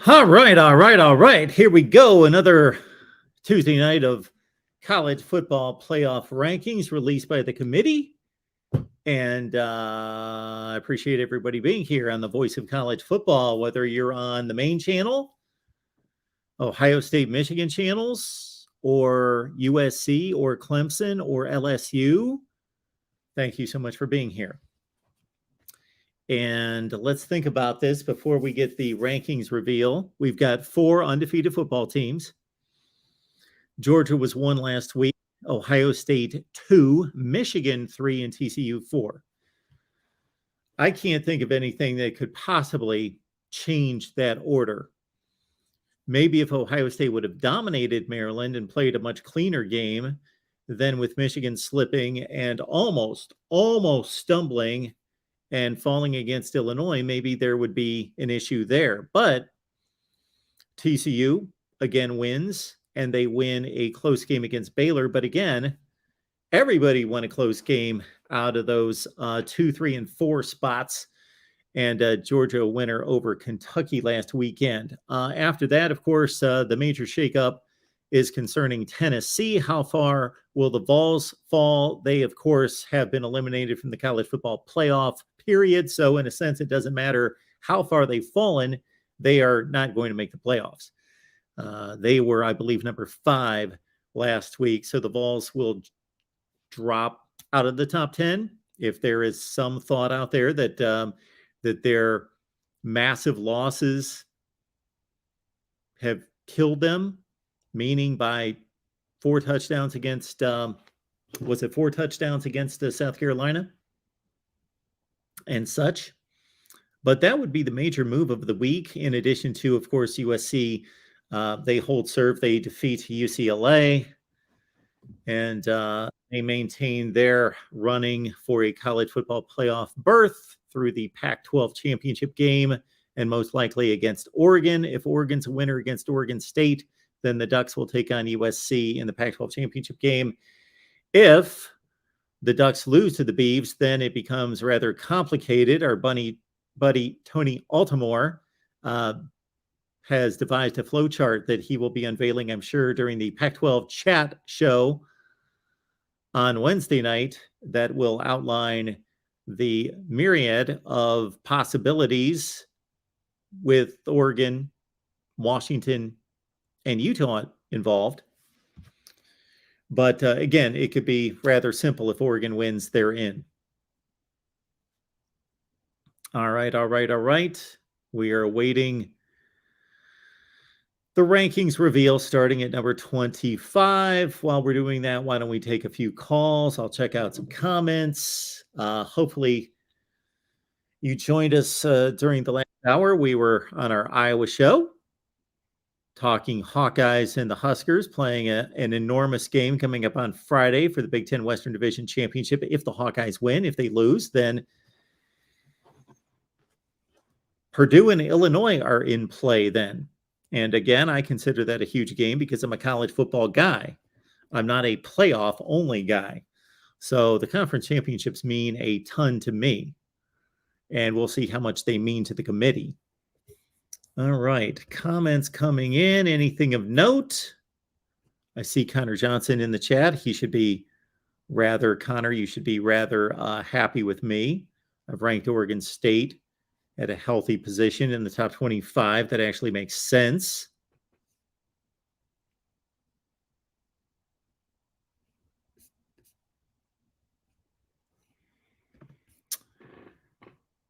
All right. Here we go. Another Tuesday night of college football playoff rankings released by the committee. And I appreciate everybody being here on the Voice of College Football, whether you're on the main channel, Ohio State, Michigan channels, or USC, or Clemson, or LSU. Thank you so much for being here. And let's think about this before we get the rankings reveal. We've got 4 undefeated football teams. Georgia was 1 last week, Ohio State 2, Michigan 3, and TCU 4. I can't think of anything that could possibly change that order. Maybe if Ohio State would have dominated Maryland and played a much cleaner game than with Michigan slipping and almost stumbling and falling against Illinois, maybe there would be an issue there. But TCU, again, wins, and they win a close game against Baylor. But again, everybody won a close game out of those 2, 3, and 4 spots. And Georgia a winner over Kentucky last weekend. After that, of course, the major shakeup is concerning Tennessee. How far will the Vols fall? They, of course, have been eliminated from the college football playoff period. So in a sense, it doesn't matter how far they've fallen. They are not going to make the playoffs. They were, I believe, number 5 last week. So the Vols will drop out of the top 10. If there is some thought out there that that their massive losses have killed them, meaning by 4 touchdowns against was it 4 touchdowns against South Carolina and such. But that would be the major move of the week. In addition to, of course, USC, they hold serve, they defeat UCLA, and they maintain their running for a college football playoff berth through the Pac-12 championship game, and most likely against Oregon. If Oregon's a winner against Oregon State, then the Ducks will take on USC in the Pac-12 championship game. If the Ducks lose to the Beavs, then it becomes rather complicated. Our buddy Tony Altimore has devised a flow chart that he will be unveiling, I'm sure, during the Pac-12 chat show on Wednesday night that will outline the myriad of possibilities with Oregon, Washington, and Utah involved. But again, it could be rather simple. If Oregon wins, they're in. All right. We are awaiting the rankings reveal starting at number 25. While we're doing that, why don't we take a few calls? I'll check out some comments. Hopefully you joined us during the last hour. We were on our Iowa show talking Hawkeyes and the Huskers, playing an enormous game coming up on Friday for the Big Ten Western Division Championship. If the Hawkeyes win, if they lose, then Purdue and Illinois are in play then. And again, I consider that a huge game because I'm a college football guy. I'm not a playoff only guy. So the conference championships mean a ton to me. And we'll see how much they mean to the committee. All right. Comments coming in. Anything of note? I see Connor Johnson in the chat. He should be Connor, you should be rather happy with me. I've ranked Oregon State at a healthy position in the top 25. That actually makes sense.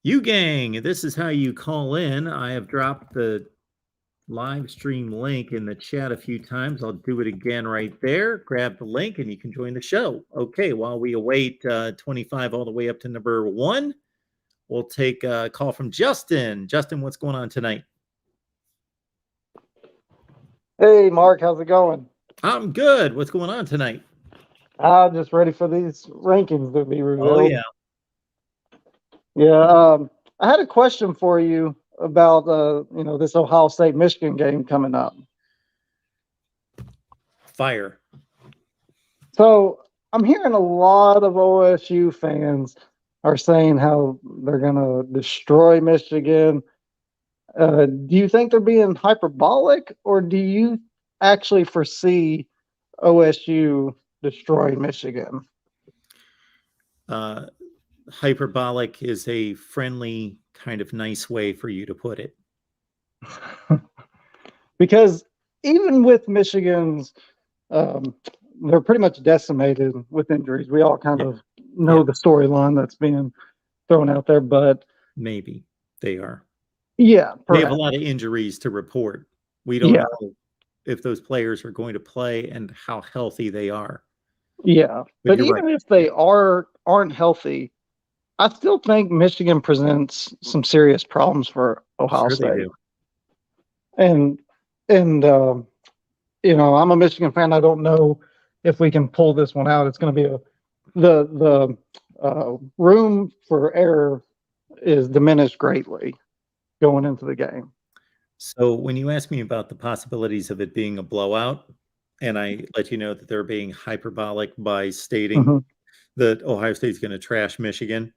You gang, this is how you call in. I have dropped the live stream link in the chat a few times. I'll do it again right there. Grab the link and you can join the show. Okay, while we await 25 all the way up to number 1, we'll take a call from Justin. Justin, what's going on tonight? Hey, Mark, how's it going? I'm good. What's going on tonight? I'm just ready for these rankings to be revealed. Oh, yeah. Yeah, I had a question for you about, this Ohio State-Michigan game coming up. Fire. So I'm hearing a lot of OSU fans are saying how they're going to destroy Michigan. Do you think they're being hyperbolic, or do you actually foresee OSU destroying Michigan? Hyperbolic is a friendly, kind of nice way for you to put it. Because even with Michigan's, they're pretty much decimated with injuries. We all kind of know the storyline that's being thrown out there, but maybe they are. Yeah, perhaps. They have a lot of injuries to report. We don't know if those players are going to play and how healthy they are. Yeah, but even if they aren't healthy, I still think Michigan presents some serious problems for Ohio State. They do. And I'm a Michigan fan. I don't know if we can pull this one out. It's going to be the room for error is diminished greatly going into the game. So when you ask me about the possibilities of it being a blowout, and I let you know that they're being hyperbolic by stating that Ohio State's going to trash Michigan,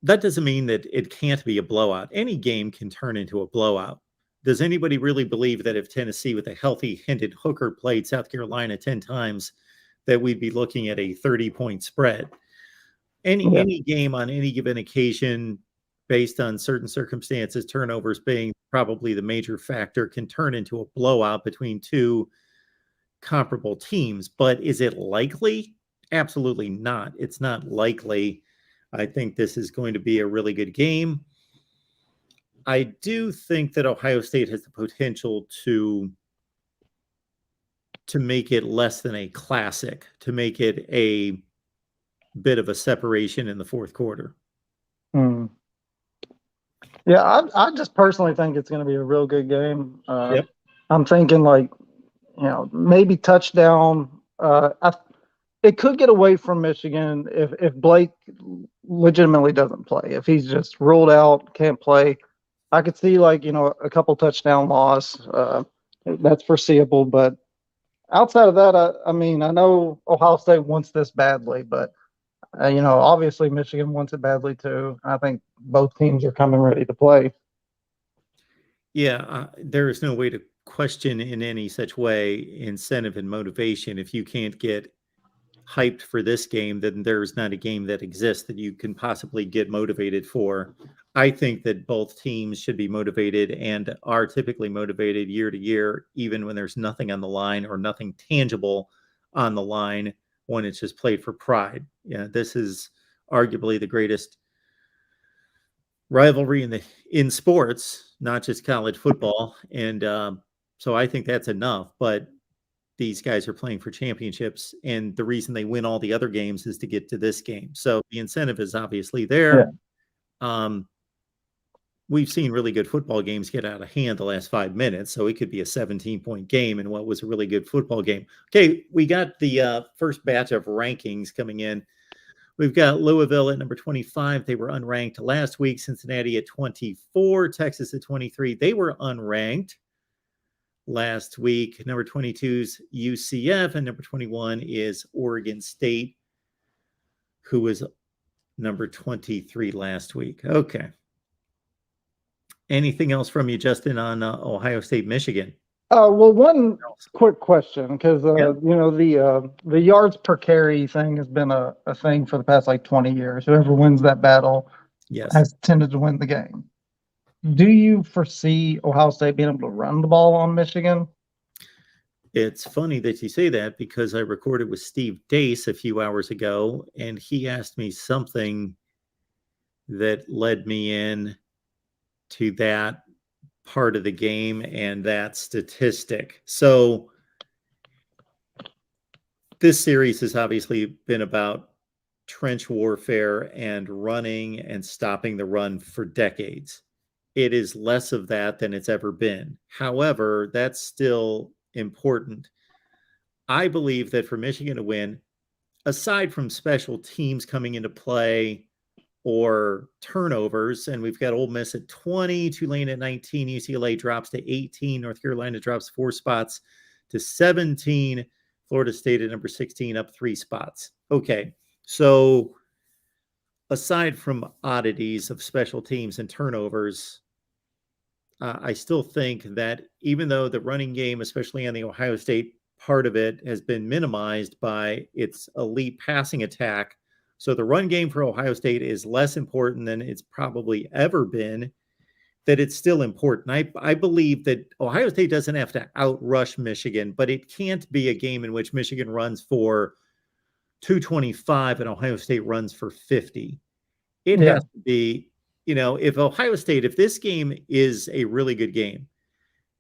that doesn't mean that it can't be a blowout. Any game can turn into a blowout. Does anybody really believe that if Tennessee with a healthy Hendon Hooker played South Carolina 10 times, that we'd be looking at a 30-point spread? Any game on any given occasion, based on certain circumstances, turnovers being probably the major factor, can turn into a blowout between two comparable teams. But is it likely? Absolutely not. It's not likely. I think this is going to be a really good game. I do think that Ohio State has the potential to to make it less than a classic, to make it a bit of a separation in the fourth quarter. Hmm. Yeah, I just personally think it's going to be a real good game. Yep. I'm thinking like, maybe touchdown. It could get away from Michigan if Blake legitimately doesn't play. If he's just ruled out, can't play, I could see like, a couple touchdown loss. That's foreseeable. But outside of that, I mean, I know Ohio State wants this badly, but obviously Michigan wants it badly too. I think both teams are coming ready to play. Yeah, there is no way to question in any such way incentive and motivation. If you can't get hyped for this game, then there's not a game that exists that you can possibly get motivated for. I think that both teams should be motivated and are typically motivated year to year, even when there's nothing on the line or nothing tangible on the line, when it's just played for pride. Yeah, this is arguably the greatest rivalry in sports, not just college football. And so I think that's enough. But these guys are playing for championships, and the reason they win all the other games is to get to this game. So the incentive is obviously there. We've seen really good football games get out of hand the last 5 minutes, so it could be a 17-point game in what was a really good football game. Okay, we got the first batch of rankings coming in. We've got Louisville at number 25. They were unranked last week. Cincinnati at 24. Texas at 23. They were unranked last week. Number 22 is UCF, and number 21 is Oregon State, who was number 23 last week. Okay. Anything else from you, Justin, on Ohio State, Michigan? Well, one quick question, because Yeah. the yards per carry thing has been a thing for the past like 20 years. Whoever wins that battle Yes. has tended to win the game. Do you foresee Ohio State being able to run the ball on Michigan? It's funny that you say that, because I recorded with Steve Dace a few hours ago, and he asked me something that led me in to that part of the game and that statistic. So this series has obviously been about trench warfare and running and stopping the run for decades. It is less of that than it's ever been. However, that's still important. I believe that for Michigan to win, aside from special teams coming into play or turnovers, and we've got Ole Miss at 20, Tulane at 19, UCLA drops to 18, North Carolina drops 4 spots to 17, Florida State at number 16 up 3 spots. Okay, so aside from oddities of special teams and turnovers, I still think that even though the running game, especially on the Ohio State part of it, has been minimized by its elite passing attack, so the run game for Ohio State is less important than it's probably ever been, that it's still important. I believe that Ohio State doesn't have to outrush Michigan, but it can't be a game in which Michigan runs for 225 and Ohio State runs for 50. It has to be, if this game is a really good game,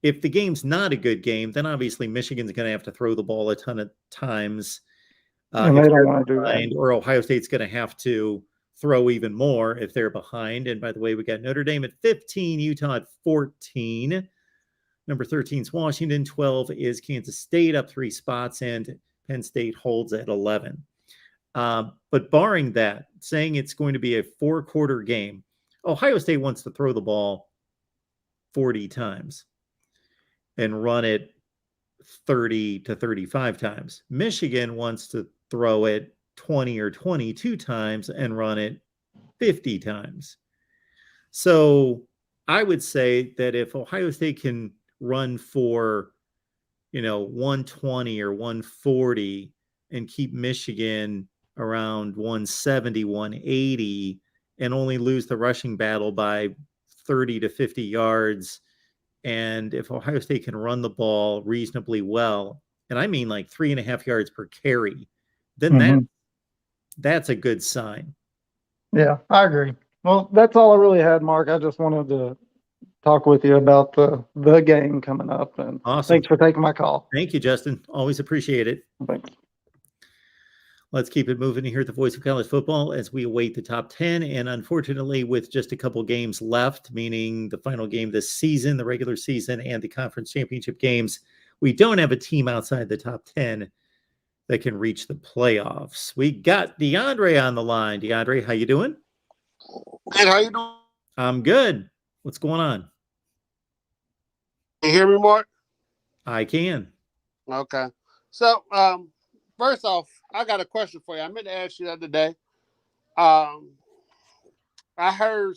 if the game's not a good game, then obviously Michigan's going to have to throw the ball a ton of times. And If they they're don't want to do behind, that. or Ohio State's going to have to throw even more if they're behind. And by the way, we got Notre Dame at 15, Utah at 14. Number 13 is Washington. 12 is Kansas State, up 3 spots, and Penn State holds at 11. But barring that, saying it's going to be a 4-quarter game, Ohio State wants to throw the ball 40 times and run it 30 to 35 times. Michigan wants to throw it 20 or 22 times and run it 50 times. So I would say that if Ohio State can run for, 120 or 140 and keep Michigan around 170, 180, and only lose the rushing battle by 30 to 50 yards, and if Ohio State can run the ball reasonably well, and I mean like 3.5 yards per carry, then that's a good sign. Yeah, I agree. Well, that's all I really had, Mark. I just wanted to talk with you about the game coming up. And Awesome. thanks for taking my call. Thank you, Justin. Always appreciate it. Thanks. Let's keep it moving here at the Voice of College Football as we await the top 10. And unfortunately, with just a couple games left, meaning the final game this season, the regular season, and the conference championship games, we don't have a team outside the top 10 that can reach the playoffs. We got DeAndre on the line. DeAndre, how you doing? Good. How you doing? I'm good. What's going on? Can you hear me, Mark? I can. Okay. So, first off, I got a question for you. I meant to ask you the other day. I heard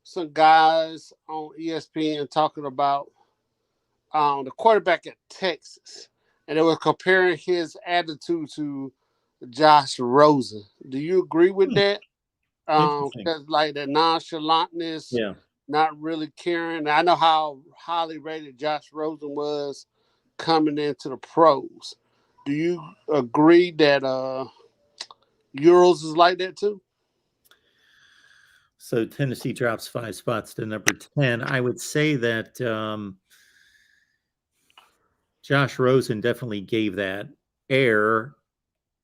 some guys on ESPN talking about the quarterback at Texas, and they were comparing his attitude to Josh Rosen. Do you agree with that? Like that nonchalantness, Yeah. not really caring. I know how highly rated Josh Rosen was coming into the pros. Do you agree that Euros is like that too? So Tennessee drops 5 spots to number 10. I would say that Josh Rosen definitely gave that air,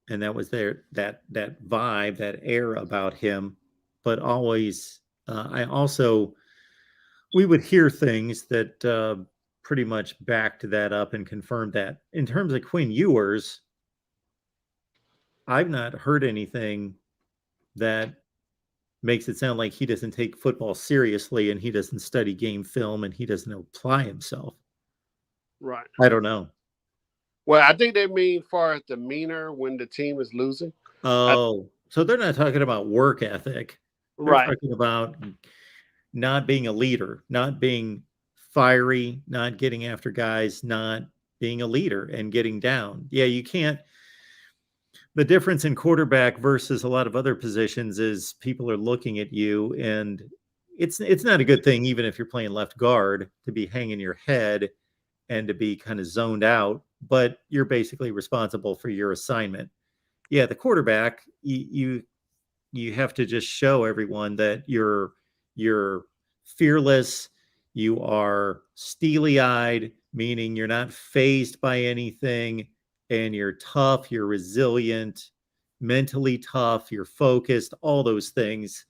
and that was there, that vibe, that air about him. But always, we would hear things that pretty much backed that up and confirmed that. In terms of Quinn Ewers, I've not heard anything that makes it sound like he doesn't take football seriously and he doesn't study game film and he doesn't apply himself. Right. I don't know. Well, I think they mean far as demeanor when the team is losing. Oh, so they're not talking about work ethic. They're talking about not being a leader, not being fiery, not getting after guys, not being a leader and getting down. Yeah, you can't. The difference in quarterback versus a lot of other positions is people are looking at you, and it's not a good thing, even if you're playing left guard, to be hanging your head and to be kind of zoned out, but you're basically responsible for your assignment. Yeah, the quarterback, you have to just show everyone that you're fearless, you are steely-eyed, meaning you're not fazed by anything, and you're tough, you're resilient, mentally tough, you're focused, all those things.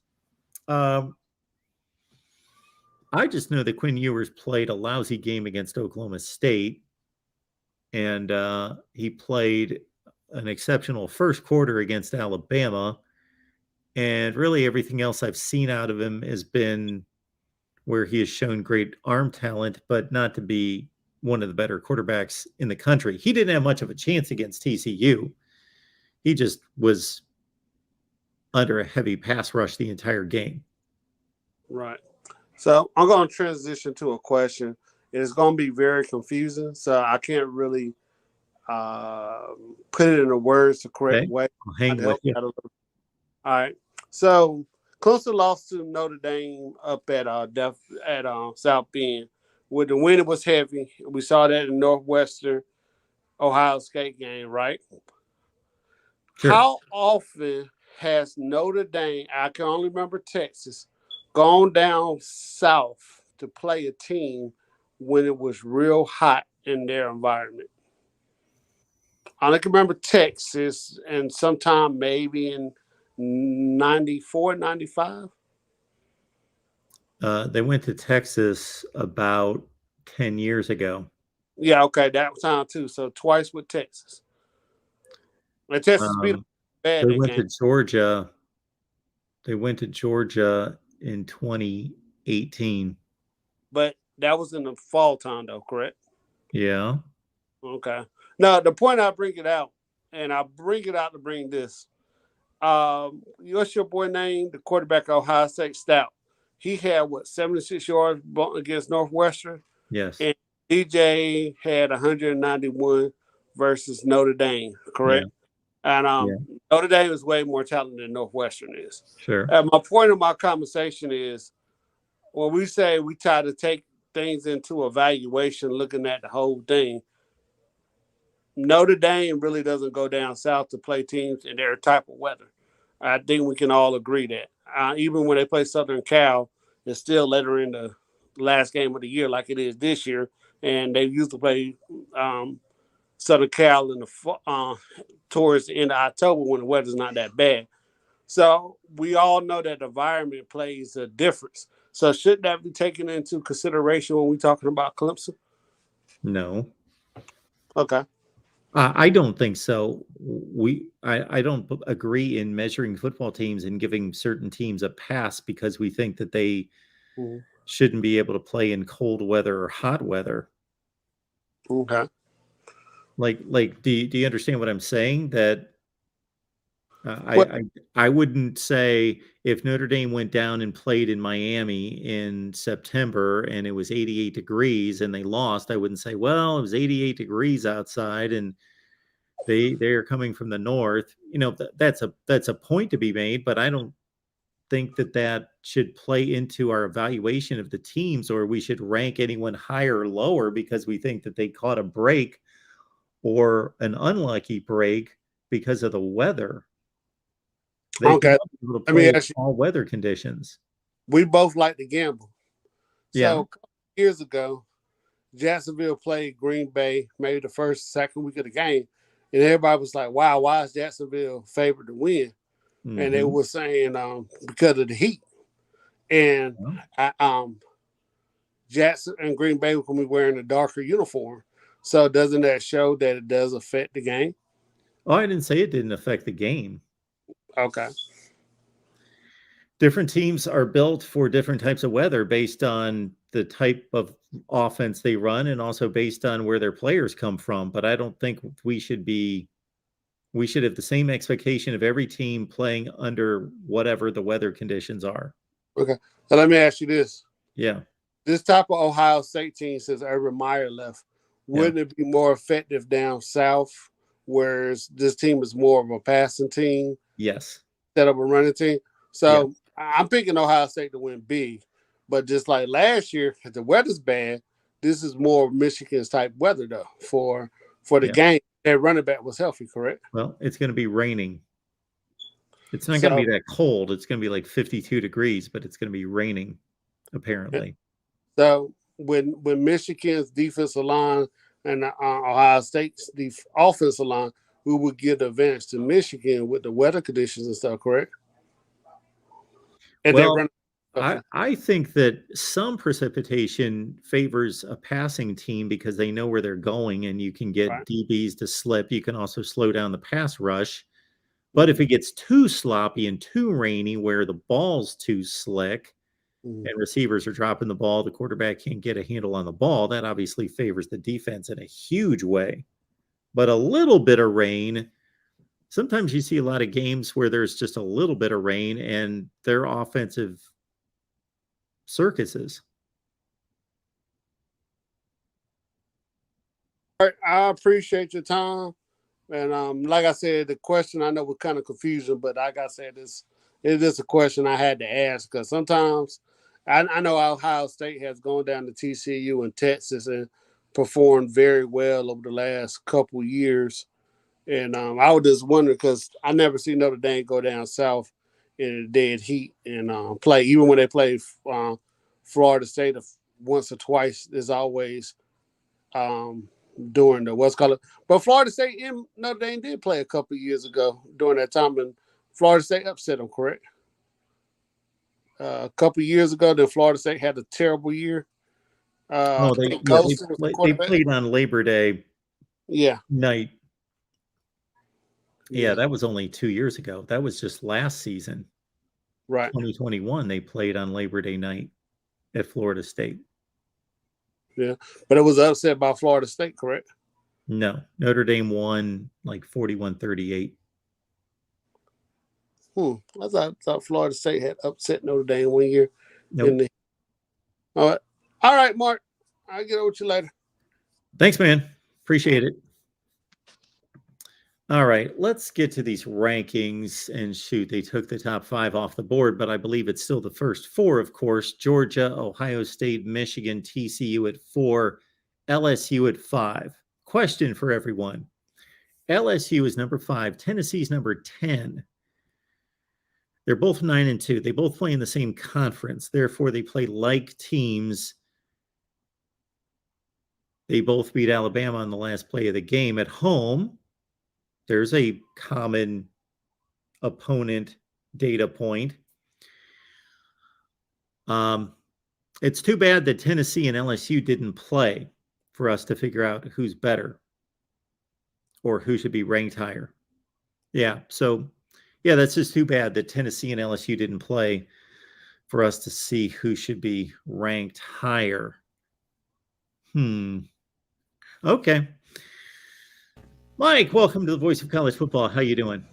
I just know that Quinn Ewers played a lousy game against Oklahoma State, and he played an exceptional first quarter against Alabama, and really everything else I've seen out of him has been where he has shown great arm talent, but not to be one of the better quarterbacks in the country. He didn't have much of a chance against TCU. He just was under a heavy pass rush the entire game. Right. So I'm going to transition to a question. It is going to be very confusing, so I can't really put it in the words the correct way. I'll hang with you. All right. So Clemson lost to Notre Dame up at South Bend. With the wind, it was heavy. We saw that in Northwestern Ohio State game, right? Sure. How often has Notre Dame, I can only remember Texas, gone down south to play a team when it was real hot in their environment? I can remember Texas and sometime maybe in 94, 95. They went to Texas about 10 years ago. Yeah, okay, that time too. So twice with Texas. And Texas beat them bad. They went to Georgia. They went to Georgia in 2018. But that was in the fall time, though, correct? Yeah. Okay. Now, the point I bring it out, and I bring it out to bring this. What's your boy name? The quarterback of Ohio State, Stout. He had, 76 yards against Northwestern? Yes. And DJ had 191 versus Notre Dame, correct? Yeah. And Notre Dame is way more talented than Northwestern is. Sure. My point of my conversation is when we say we try to take things into evaluation, looking at the whole thing, Notre Dame really doesn't go down south to play teams in their type of weather. I think we can all agree that. Even when they play Southern Cal It's still later in the last game of the year, like it is this year, and they used to play Southern Cal in the towards the end of October when the weather's not that bad. So we all know that the environment plays a difference. So should that be taken into consideration when we're talking about Clemson? No. Okay. I don't think so. I don't agree in measuring football teams and giving certain teams a pass because we think that they shouldn't be able to play in cold weather or hot weather. Okay. Like, do you understand what I'm saying? That What? I wouldn't say if Notre Dame went down and played in Miami in September and it was 88 degrees and they lost, I wouldn't say, well, it was 88 degrees outside and they are coming from the north. You know, that's a point to be made, but I don't think that should play into our evaluation of the teams, or we should rank anyone higher or lower because we think that they caught a break or an unlucky break because of the weather. They Okay. should be able to Let me play in ask you. all weather conditions. We both like to gamble. Yeah. So a couple years ago, Jacksonville played Green Bay, maybe the first, second week of the game, and everybody was like, "Wow, why is Jacksonville favored to win?" And they Mhm. were saying because of the heat. And Jackson and Green Bay will be wearing a darker uniform. So doesn't that show that it does affect the game? Oh, I didn't say it didn't affect the game. Okay. Different teams are built for different types of weather based on the type of offense they run and also based on where their players come from. But I don't think we should have the same expectation of every team playing under whatever the weather conditions are. Okay. So let me ask you this. Yeah. This type of Ohio State team, since Urban Meyer left, wouldn't it be more effective down south, whereas this team is more of a passing team Yes. instead of a running team? So I'm picking Ohio State to win big, but just like last year, if the weather's bad, this is more Michigan's type weather though for the game. That running back was healthy, correct? Well, it's going to be raining. It's not So- going to be that cold. It's going to be like 52 degrees, but it's going to be raining, apparently. So when Michigan's defensive line and Ohio State's offensive line, we would give the advantage to Michigan with the weather conditions and stuff, correct? And Well, I think that some precipitation favors a passing team because they know where they're going and you can get DBs to slip. You can also slow down the pass rush. But if it gets too sloppy and too rainy where the ball's too slick and receivers are dropping the ball, the quarterback can't get a handle on the ball, that obviously favors the defense in a huge way. But a little bit of rain, sometimes you see a lot of games where there's just a little bit of rain and their offensive circuses. All right, I appreciate your time. And like I said, the question I know was kind of confusing, but like I said, it is a question I had to ask because sometimes I know Ohio State has gone down to TCU and Texas and performed very well over the last couple years. And I was just wondering because I never see Notre Dame go down south in the dead heat and play. Even when they play Florida State once or twice, there's always during the what's called. But Florida State and Notre Dame did play a couple years ago during that time, and Florida State upset them, correct? A couple years ago, then Florida State had a terrible year. They played on Labor Day night. Yeah, that was only 2 years ago. That was just last season. Right. 2021, they played on Labor Day night at Florida State. Yeah, but it was upset by Florida State, correct? No, Notre Dame won like 41-38. I thought Florida State had upset Notre Dame 1 year. Nope. All right, Mark. I'll get over with you later. Thanks, man. Appreciate it. All right, let's get to these rankings. And shoot, they took the top 5 off the board, but I believe it's still the first 4, of course. Georgia, Ohio State, Michigan, TCU at 4, LSU at 5. Question for everyone. LSU is number 5. Tennessee's number 10. They're both 9-2. They both play in the same conference. Therefore, they play like teams. They both beat Alabama on the last play of the game at home. There's a common opponent data point. It's too bad that Tennessee and LSU didn't play for us to figure out who's better or who should be ranked higher. Yeah, so yeah, that's just too bad that Tennessee and LSU didn't play for us to see who should be ranked higher. Okay. Mike, welcome to the Voice of College Football. How you doing?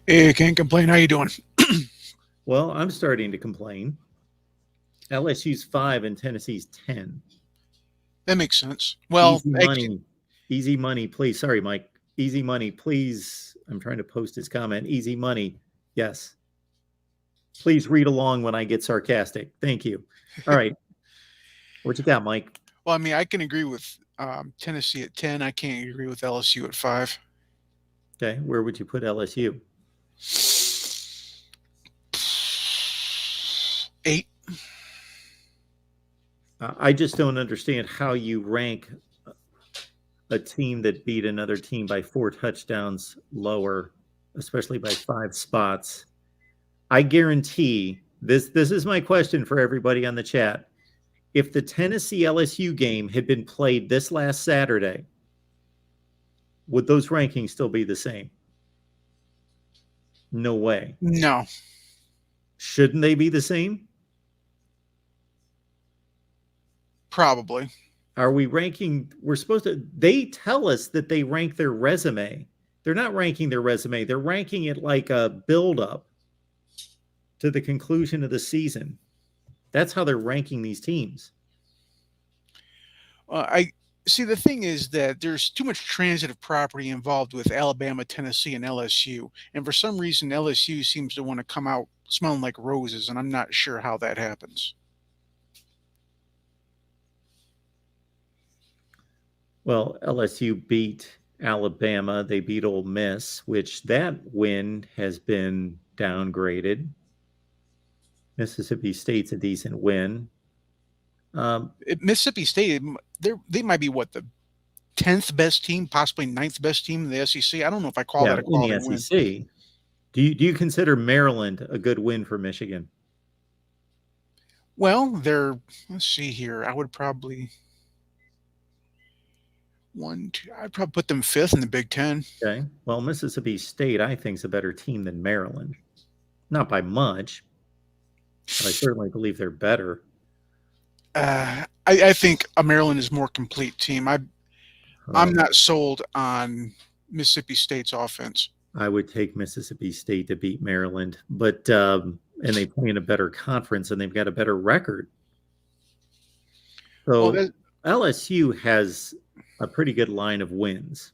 Hey, can't complain. How you doing? Well, I'm starting to complain. LSU's 5 and Tennessee's 10. That makes sense. Well, Easy money, please. Sorry, Mike. Easy money, please. I'm trying to post his comment. Easy money. Yes. Please read along when I get sarcastic. Thank you. All right. What you got, Mike? Well, I mean, I can agree with Tennessee at 10. I can't agree with LSU at 5. Okay. Where would you put LSU? 8. I just don't understand how you rank a team that beat another team by 4 touchdowns lower, especially by 5 spots. I guarantee this is my question for everybody on the chat. If the Tennessee LSU game had been played this last Saturday, would those rankings still be the same? No way. No. Shouldn't they be the same? Probably. Are we ranking? We're supposed to. They tell us that they rank their resume. They're not ranking their resume. They're ranking it like a build-up to the conclusion of the season. That's how they're ranking these teams. I see. The thing is that there's too much transitive property involved with Alabama, Tennessee, and LSU, and for some reason, LSU seems to want to come out smelling like roses, and I'm not sure how that happens. Well, LSU beat Alabama. They beat Ole Miss, which that win has been downgraded. Mississippi State's a decent win. Mississippi State, they might be what, the 10th best team, possibly 9th best team in the SEC. I don't know if I call that a quality in the win. SEC. Do you consider Maryland a good win for Michigan? Well, let's see here. I would probably I'd probably put them 5th in the Big Ten. Okay. Well, Mississippi State, I think, is a better team than Maryland. Not by much, but I certainly believe they're better. I think Maryland is a more complete team. I'm not sold on Mississippi State's offense. I would take Mississippi State to beat Maryland, but and they play in a better conference and they've got a better record. So LSU has a pretty good line of wins.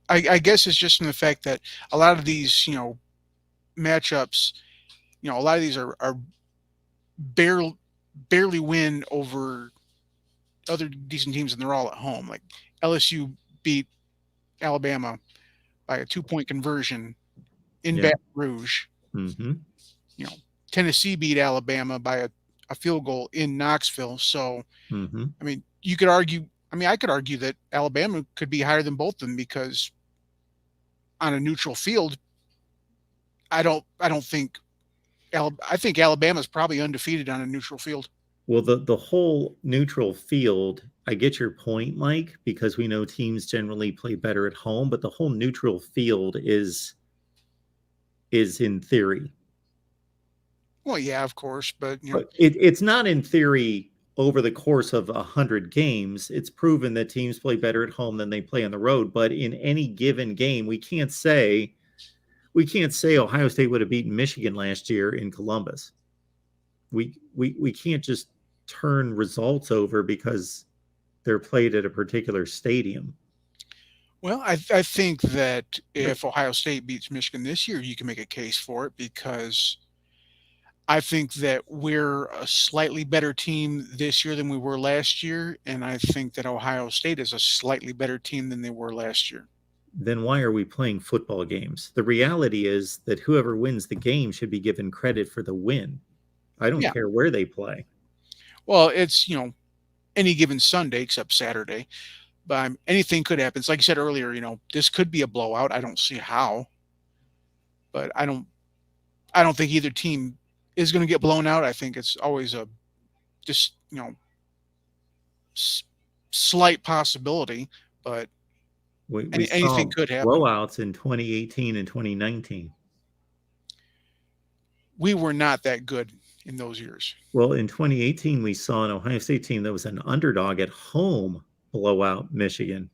I guess it's just in the fact that a lot of these, matchups, a lot of these are barely win over other decent teams, and they're all at home. Like LSU beat Alabama by a 2-point conversion in Baton Rouge. Mm-hmm. Tennessee beat Alabama by a field goal in Knoxville. So, mm-hmm. I mean, you could argue. I mean, I could argue that Alabama could be higher than both of them because on a neutral field, I think Alabama's probably undefeated on a neutral field. Well, the whole neutral field, I get your point, Mike, because we know teams generally play better at home, but the whole neutral field is in theory. Well, yeah, of course, but it's not in theory over the course of 100 games. It's proven that teams play better at home than they play on the road. But in any given game, we can't say Ohio State would have beaten Michigan last year in Columbus. We can't just turn results over because they're played at a particular stadium. Well, I think that if Ohio State beats Michigan this year, you can make a case for it because I think that we're a slightly better team this year than we were last year, and I think that Ohio State is a slightly better team than they were last year. then why are we playing football games? The reality is that whoever wins the game should be given credit for the win. I don't Yeah. care where they play. Well, it's, any given Sunday except Saturday, but anything could happen. It's like you said earlier, this could be a blowout. I don't see how, but I don't think either team is going to get blown out. I think it's always a just, slight possibility, but We anything saw could happen. blowouts in 2018 and 2019. We were not that good in those years. Well, in 2018, we saw an Ohio State team that was an underdog at home blow out Michigan.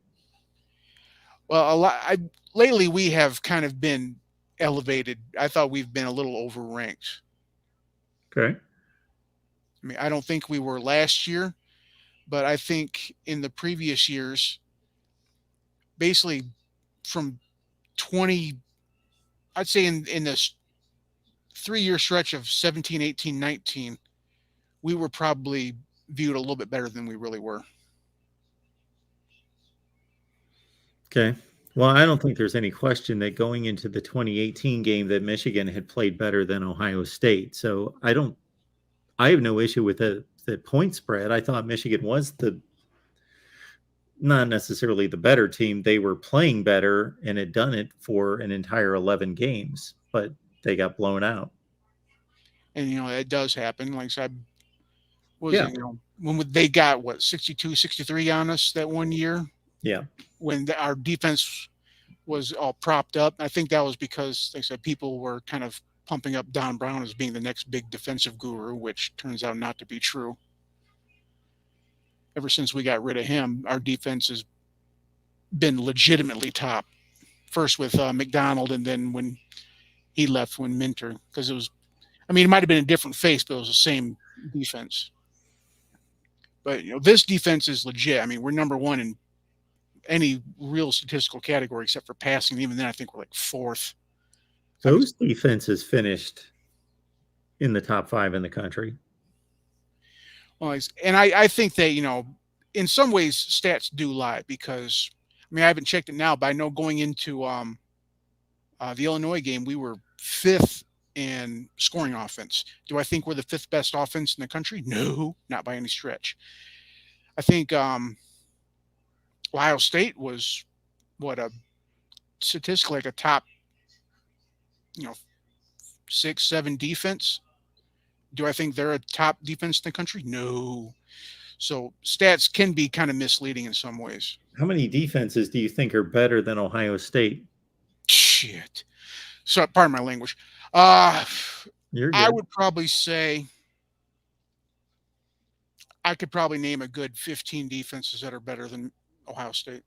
Well, lately we have kind of been elevated. I thought we've been a little overranked. Okay. I mean, I don't think we were last year, but I think in the previous years, basically from 20, I'd say in this 3-year stretch of 17, 18, 19, we were probably viewed a little bit better than we really were. Okay. Well, I don't think there's any question that going into the 2018 game that Michigan had played better than Ohio State. So I have no issue with the point spread. I thought Michigan was not necessarily the better team. They were playing better and had done it for an entire 11 games, but they got blown out. And, it does happen. Like I said, Yeah. when they got 62, 63 on us that one year. Yeah. When our defense was all propped up. I think that was because, like I said, people were kind of pumping up Don Brown as being the next big defensive guru, which turns out not to be true. Ever since we got rid of him, our defense has been legitimately top. First with McDonald, and then when he left, when Minter, because it might have been a different face, but it was the same defense. But this defense is legit. I mean, we're number one in any real statistical category except for passing. Even then, I think we're like fourth. Those defenses finished in the top 5 in the country. Well, and I think that, in some ways stats do lie, because I haven't checked it now, but I know going into the Illinois game, we were 5th in scoring offense. Do I think we're the 5th best offense in the country? No, not by any stretch. I think Ohio State was statistically like a top 6, 7 defense. Do I think they're a top defense in the country? No. So stats can be kind of misleading in some ways. How many defenses do you think are better than Ohio State? Shit. So, pardon my language. You're good. I would probably say I could probably name a good 15 defenses that are better than Ohio State.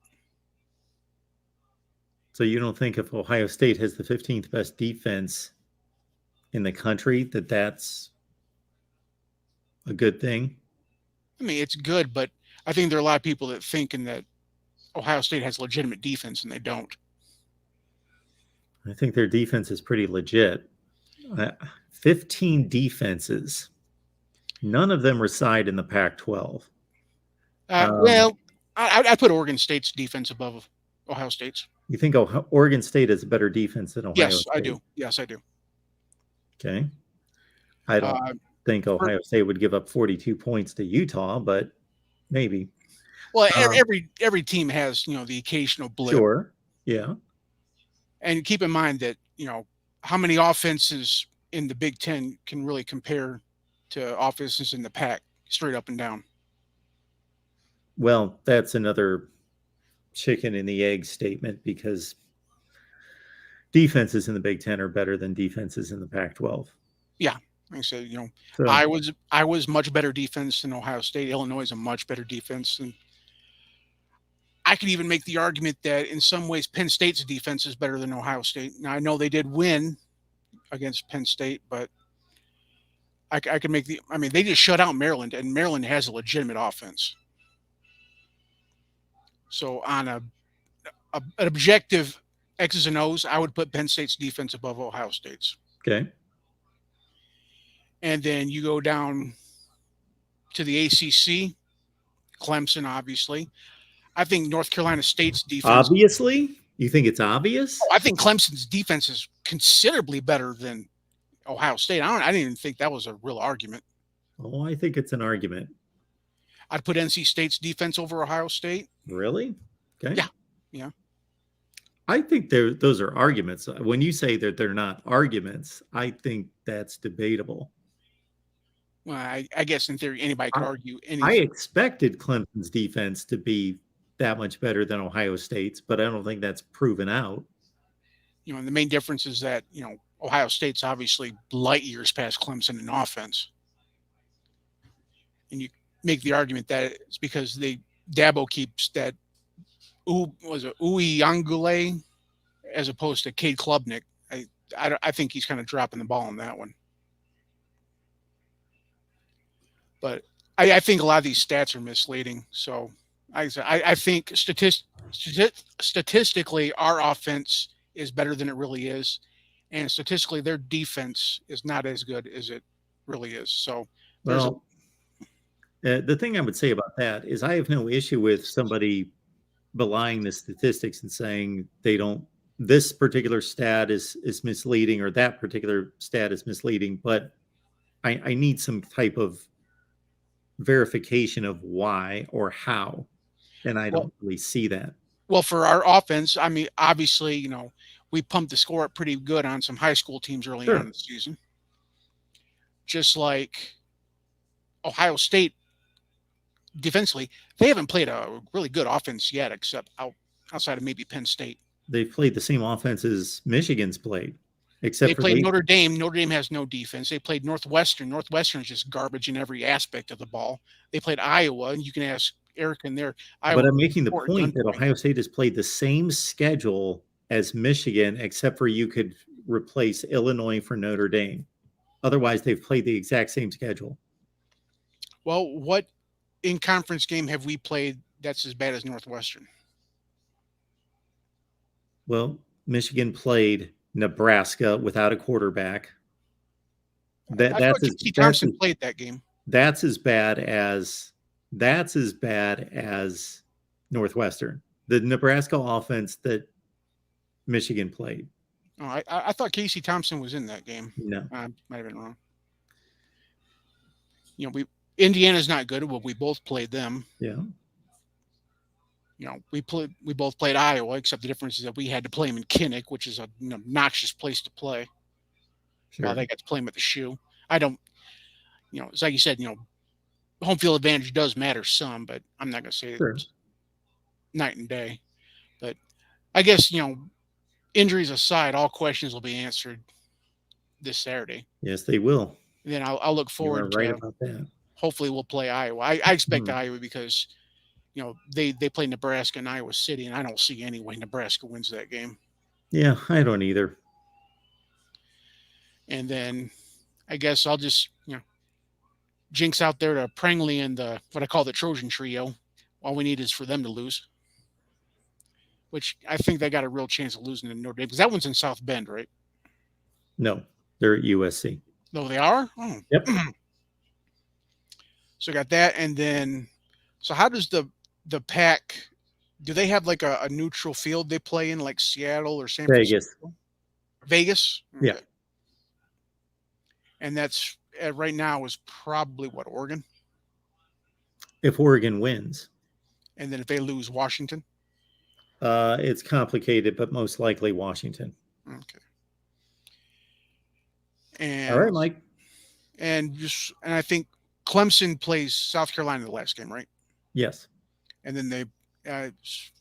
So you don't think if Ohio State has the 15th best defense in the country that that's a good thing? It's good, but I think there are a lot of people that thinking that Ohio State has legitimate defense, and they don't. I think their defense is pretty legit. 15 defenses. None of them reside in the Pac-12. Well, I put Oregon State's defense above Ohio State's. You think Oregon State has a better defense than Ohio State? Yes, I do. Yes, I do. Okay. I don't think Ohio State would give up 42 points to Utah, but maybe. Well, every team has, the occasional blip. Sure. Yeah. And keep in mind that, how many offenses in the Big Ten can really compare to offenses in the Pac straight up and down? Well, that's another chicken and the egg statement, because defenses in the Big Ten are better than defenses in the Pac-12. Yeah. Like I said, So, I was much better defense than Ohio State. Illinois is a much better defense. And I could even make the argument that in some ways Penn State's defense is better than Ohio State. Now, I know they did win against Penn State, but I could make they just shut out Maryland, and Maryland has a legitimate offense. So on an objective X's and O's, I would put Penn State's defense above Ohio State's. okay. And then you go down to the ACC, Clemson, obviously. I think North Carolina State's defense. Obviously? You think it's obvious? I think Clemson's defense is considerably better than Ohio State. I didn't even think that was a real argument. Oh, I think it's an argument. I'd put NC State's defense over Ohio State. Really? Okay. Yeah. Yeah. I think those are arguments. When you say that they're not arguments, I think that's debatable. Well, I guess in theory, anybody could argue anything. I expected Clemson's defense to be that much better than Ohio State's, but I don't think that's proven out. You know, and the main difference is that, you know, Ohio State's obviously light years past Clemson in offense. And you make the argument that it's because Dabo keeps that Uyangule as opposed to Cade Klubnik. I think he's kind of dropping the ball on that one. But I think a lot of these stats are misleading. So I think statistically our offense is better than it really is, and statistically their defense is not as good as it really is. So the thing I would say about that is I have no issue with somebody belying the statistics and saying this particular stat is misleading or that particular stat is misleading, but I need some type of verification of why or how, and I don't really see that. Well, for our offense, I mean, obviously, you know, we pumped the score up pretty good on some high school teams early on in the season. Just like Ohio State, defensively, they haven't played a really good offense yet, except outside of maybe Penn State. They've played the same offense as Michigan's played, except they played Notre Dame. Notre Dame has no defense. They played Northwestern. Northwestern is just garbage in every aspect of the ball. They played Iowa, and you can ask Eric in there. But I'm making the point that Ohio State has played the same schedule as Michigan, except for you could replace Illinois for Notre Dame. Otherwise, they've played the exact same schedule. Well, what in-conference game have we played that's as bad as Northwestern? Well, Michigan played Nebraska without a quarterback. Thompson played that game. That's as bad as Northwestern. The Nebraska offense that Michigan played. Oh, I thought Casey Thompson was in that game. No, I might have been wrong. You know, Indiana's not good. Well, we both played them. Yeah. You know, we both played Iowa, except the difference is that we had to play them in Kinnick, which is an obnoxious place to play. Sure. While they got to play them at the Shoe. I don't, you know, it's like you said, you know, home field advantage does matter some, but I'm not going to say it's night and day. But I guess, you know, injuries aside, all questions will be answered this Saturday. Yes, they will. And then I'll look forward to about that. Hopefully we'll play Iowa. I expect Iowa because, you know, they play Nebraska and Iowa City, and I don't see any way Nebraska wins that game. Yeah, I don't either. And then I guess I'll just, you know, jinx out there to Prangley and what I call the Trojan trio. All we need is for them to lose, which I think they got a real chance of losing to Notre Dame because that one's in South Bend, right? No, they're at USC. No, they are? Oh. Yep. So got that. And then, so how does the Pac, do they have like a neutral field they play in, like Seattle or San Francisco? Vegas? Okay. Yeah. And that's right now is probably what, Oregon? If Oregon wins. And then if they lose, Washington? It's complicated, but most likely Washington. Okay. And, all right, Mike. And I think Clemson plays South Carolina in the last game, right? Yes. And then they,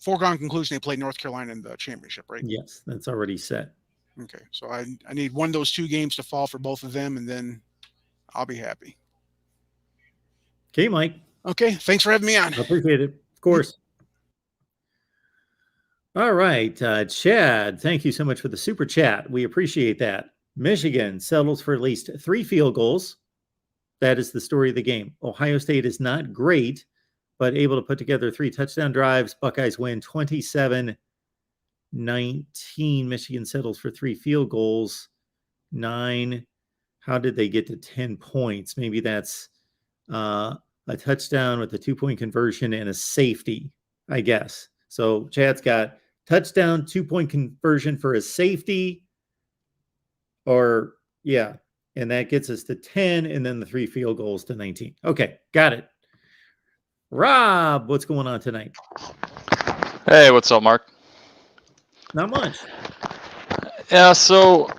foregone conclusion, they play North Carolina in the championship, right? Yes, that's already set. Okay, so I need one of those two games to fall for both of them, and then I'll be happy. Okay, Mike. Okay, thanks for having me on. I appreciate it. Of course. All right, Chad, thank you so much for the super chat. We appreciate that. Michigan settles for at least 3 field goals. That is the story of the game. Ohio State is not great, but able to put together 3 touchdown drives. Buckeyes win 27-19. Michigan settles for 3 field goals. 9. How did they get to 10 points? Maybe that's a touchdown with a 2-point conversion and a safety, I guess. So Chad's got touchdown, 2-point conversion for a safety, or yeah, and that gets us to 10, and then the 3 field goals to 19. Okay, got it. Rob, what's going on tonight? Hey, what's up, Mark? Not much. Yeah, so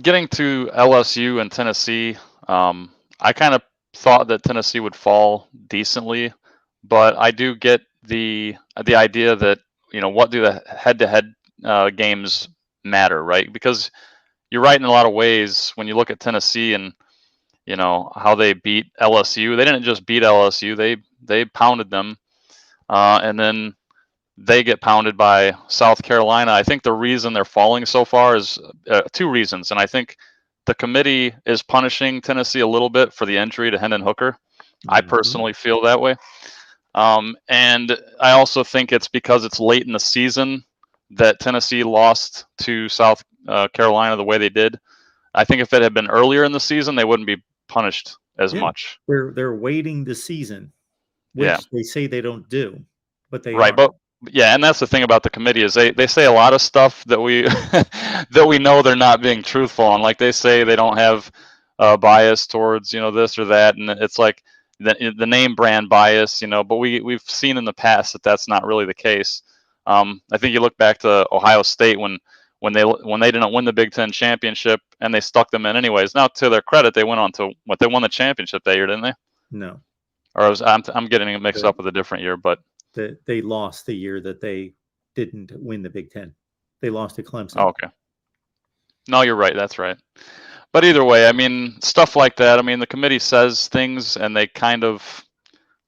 getting to LSU and Tennessee, I kind of thought that Tennessee would fall decently, but I do get the idea that, what do the head-to-head games matter, right? Because you're right in a lot of ways when you look at Tennessee and how they beat LSU. They didn't just beat LSU; they pounded them, and then they get pounded by South Carolina. I think the reason they're falling so far is 2 reasons, and I think the committee is punishing Tennessee a little bit for the injury to Hendon Hooker. I personally feel that way, and I also think it's because it's late in the season that Tennessee lost to South Carolina the way they did. I think if it had been earlier in the season, they wouldn't be punished as much. They're waiting the season, which they say they don't do, but they right. are. But yeah, and that's the thing about the committee is they say a lot of stuff that we that we know they're not being truthful on. Like they say they don't have bias towards this or that, and it's like the name brand bias, But we've seen in the past that that's not really the case. I think you look back to Ohio State when they didn't win the Big Ten championship and they stuck them in anyways. Now, to their credit, they went on to they won the championship that year, didn't they? No. Or I'm getting it mixed up with a different year, but they lost the year that they didn't win the Big Ten. They lost to Clemson. Oh, okay. No, you're right. That's right. But either way, I mean, stuff like that. I mean, the committee says things and they kind of,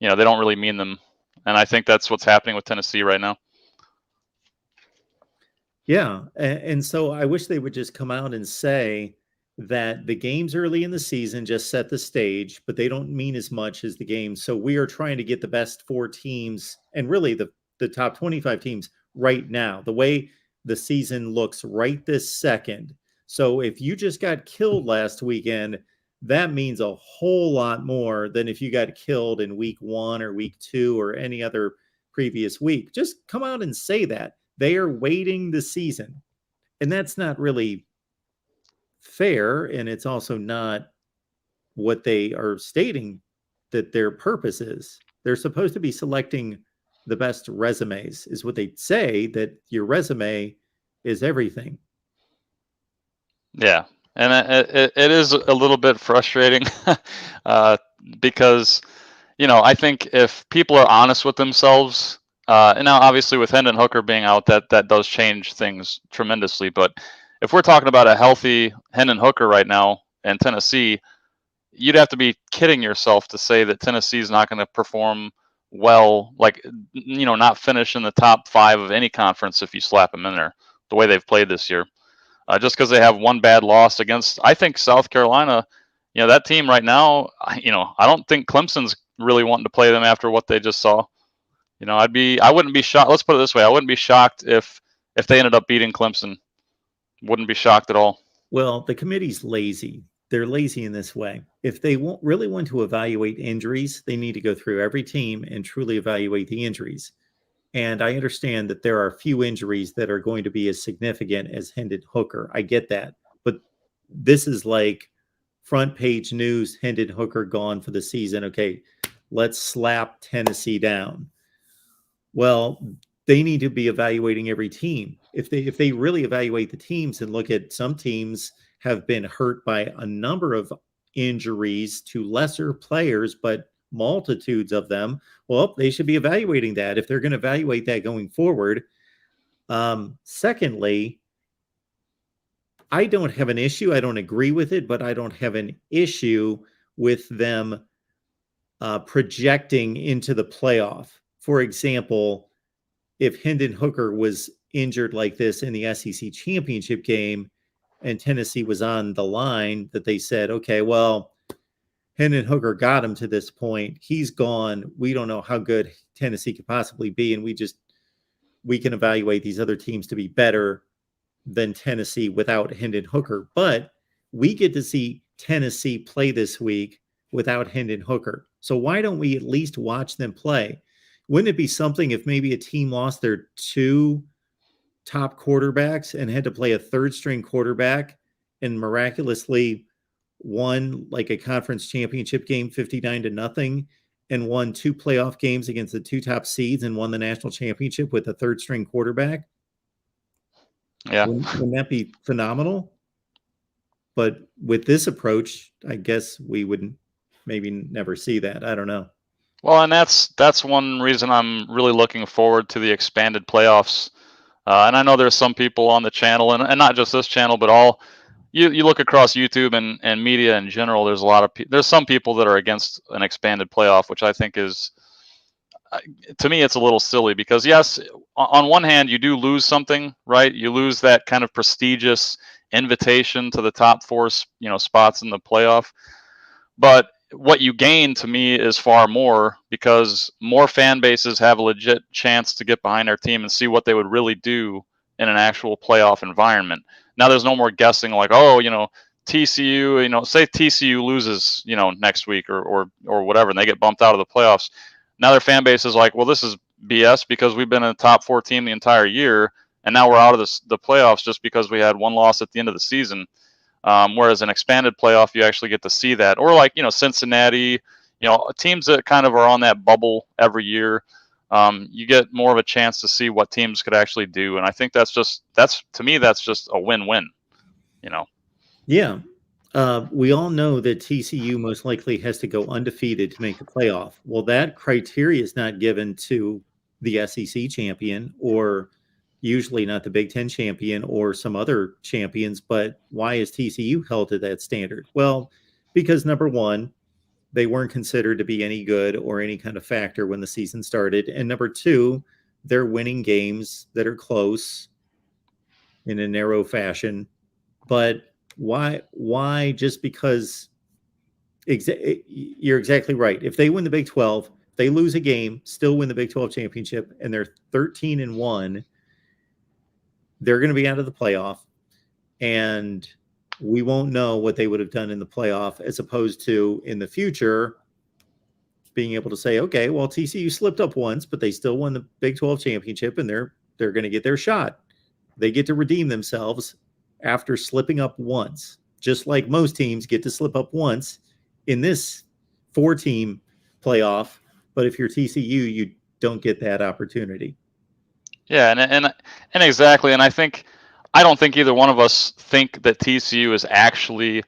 they don't really mean them. And I think that's what's happening with Tennessee right now. Yeah. And so I wish they would just come out and say that the games early in the season just set the stage, but they don't mean as much as the games. So we are trying to get the best 4 teams and really the top 25 teams right now, the way the season looks right this second. So if you just got killed last weekend, that means a whole lot more than if you got killed in week 1 or week 2 or any other previous week. Just come out and say that. They are waiting the season. And that's not really fair. And it's also not what they are stating that their purpose is. They're supposed to be selecting the best resumes, is what they say, that your resume is everything. Yeah. And it is a little bit frustrating because, I think if people are honest with themselves, and now obviously with Hendon Hooker being out, that does change things tremendously. But if we're talking about a healthy Hendon Hooker right now in Tennessee, you'd have to be kidding yourself to say that Tennessee is not going to perform well, like, not finish in the top 5 of any conference if you slap them in there the way they've played this year. Just because they have one bad loss against, I think, South Carolina, that team right now, I don't think Clemson's really wanting to play them after what they just saw. I wouldn't be shocked. Let's put it this way. I wouldn't be shocked if they ended up beating Clemson. Wouldn't be shocked at all. Well, the committee's lazy. They're lazy in this way. If they really want to evaluate injuries, they need to go through every team and truly evaluate the injuries. And I understand that there are few injuries that are going to be as significant as Hendon Hooker. I get that. But this is like front page news, Hendon Hooker gone for the season. Okay, let's slap Tennessee down. Well, they need to be evaluating every team. If they really evaluate the teams and look at some teams have been hurt by a number of injuries to lesser players, but multitudes of them, well, they should be evaluating that if they're going to evaluate that going forward. Secondly, I don't have an issue. I don't agree with it, but I don't have an issue with them projecting into the playoff. For example, if Hendon Hooker was injured like this in the SEC championship game and Tennessee was on the line, that they said, okay, well, Hendon Hooker got him to this point. He's gone. We don't know how good Tennessee could possibly be. And we can evaluate these other teams to be better than Tennessee without Hendon Hooker. But we get to see Tennessee play this week without Hendon Hooker. So why don't we at least watch them play? Wouldn't it be something if maybe a team lost their 2 top quarterbacks and had to play a third string quarterback and miraculously won like a conference championship game 59-0 and won 2 playoff games against the 2 top seeds and won the national championship with a third string quarterback. Yeah. Wouldn't that be phenomenal? But with this approach, I guess we would maybe never see that. I don't know. Well, and that's one reason I'm really looking forward to the expanded playoffs. And I know there's some people on the channel, and not just this channel, but all you look across YouTube and media in general. There's a lot of there's some people that are against an expanded playoff, which I think is, to me, it's a little silly because yes, on one hand you do lose something, right? You lose that kind of prestigious invitation to the top 4, spots in the playoff, but what you gain to me is far more because more fan bases have a legit chance to get behind their team and see what they would really do in an actual playoff environment. Now there's no more guessing like, oh, TCU, say TCU loses, next week or whatever, and they get bumped out of the playoffs. Now their fan base is like, well, this is BS because we've been a top 4 team the entire year, and now we're out of the playoffs just because we had one loss at the end of the season. Whereas an expanded playoff, you actually get to see that. Or like, Cincinnati, teams that kind of are on that bubble every year, you get more of a chance to see what teams could actually do. And I think that's to me, that's just a win-win, Yeah. We all know that TCU most likely has to go undefeated to make the playoff. Well, that criteria is not given to the SEC champion or usually not the Big Ten champion or some other champions. But why is TCU held to that standard? Well, because number one, they weren't considered to be any good or any kind of factor when the season started. And number two, they're winning games that are close in a narrow fashion. But why just because you're exactly right. If they win the Big 12, they lose a game, still win the Big 12 championship, and they're 13-1, they're going to be out of the playoff, and we won't know what they would have done in the playoff, as opposed to in the future being able to say, okay, well, TCU slipped up once, but they still won the Big 12 championship, and they're going to get their shot. They get to redeem themselves after slipping up once, just like most teams get to slip up once in this 4-team playoff. But if you're TCU, you don't get that opportunity. Yeah, and exactly. And I don't think either one of us think that TCU is actually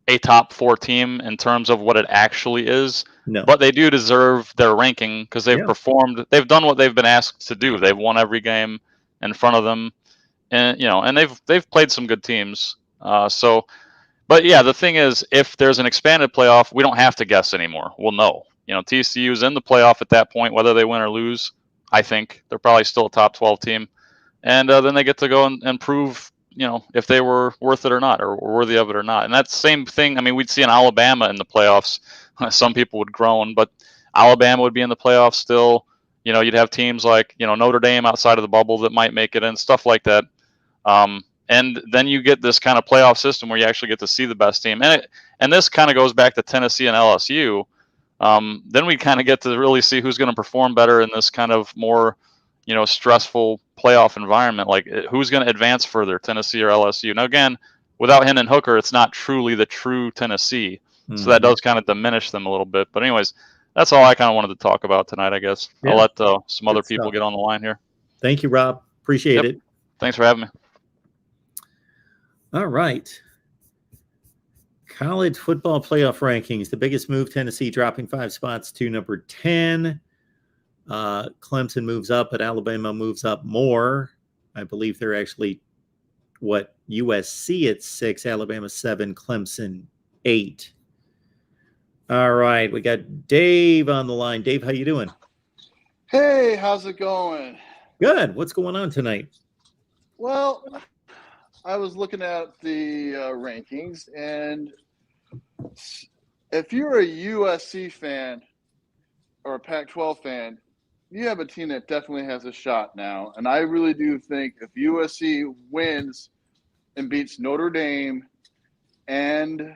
a top 4 team in terms of what it actually is. No. But they do deserve their ranking because they've performed. They've done what they've been asked to do. They've won every game in front of them, and and they've played some good teams. But yeah, the thing is, if there's an expanded playoff, we don't have to guess anymore. We'll know. TCU is in the playoff at that point, whether they win or lose. I think they're probably still a top 12 team, and then they get to go and prove, if they were worth it or not, or worthy of it or not. And that's the same thing. I mean, we'd see in Alabama in the playoffs. Some people would groan, but Alabama would be in the playoffs still. You'd have teams like Notre Dame outside of the bubble that might make it and stuff like that. And then you get this kind of playoff system where you actually get to see the best team. And this kind of goes back to Tennessee and LSU. Then we kind of get to really see who's going to perform better in this kind of more, stressful playoff environment. Like who's going to advance further, Tennessee or LSU? Now, again, without Hendon Hooker, it's not truly the true Tennessee. Mm-hmm. So that does kind of diminish them a little bit. But anyways, that's all I kind of wanted to talk about tonight, I guess. Yeah. I'll let some other people get on the line here. Thank you, Rob. Appreciate it. Thanks for having me. All right. College football playoff rankings. The biggest move, Tennessee dropping 5 spots to number 10. Clemson moves up, but Alabama moves up more. I believe they're actually, USC at 6, Alabama 7, Clemson 8. All right. We got Dave on the line. Dave, how you doing? Hey, how's it going? Good. What's going on tonight? Well, I was looking at the rankings, and if you're a USC fan or a Pac-12 fan, you have a team that definitely has a shot now. And I really do think if USC wins and beats Notre Dame and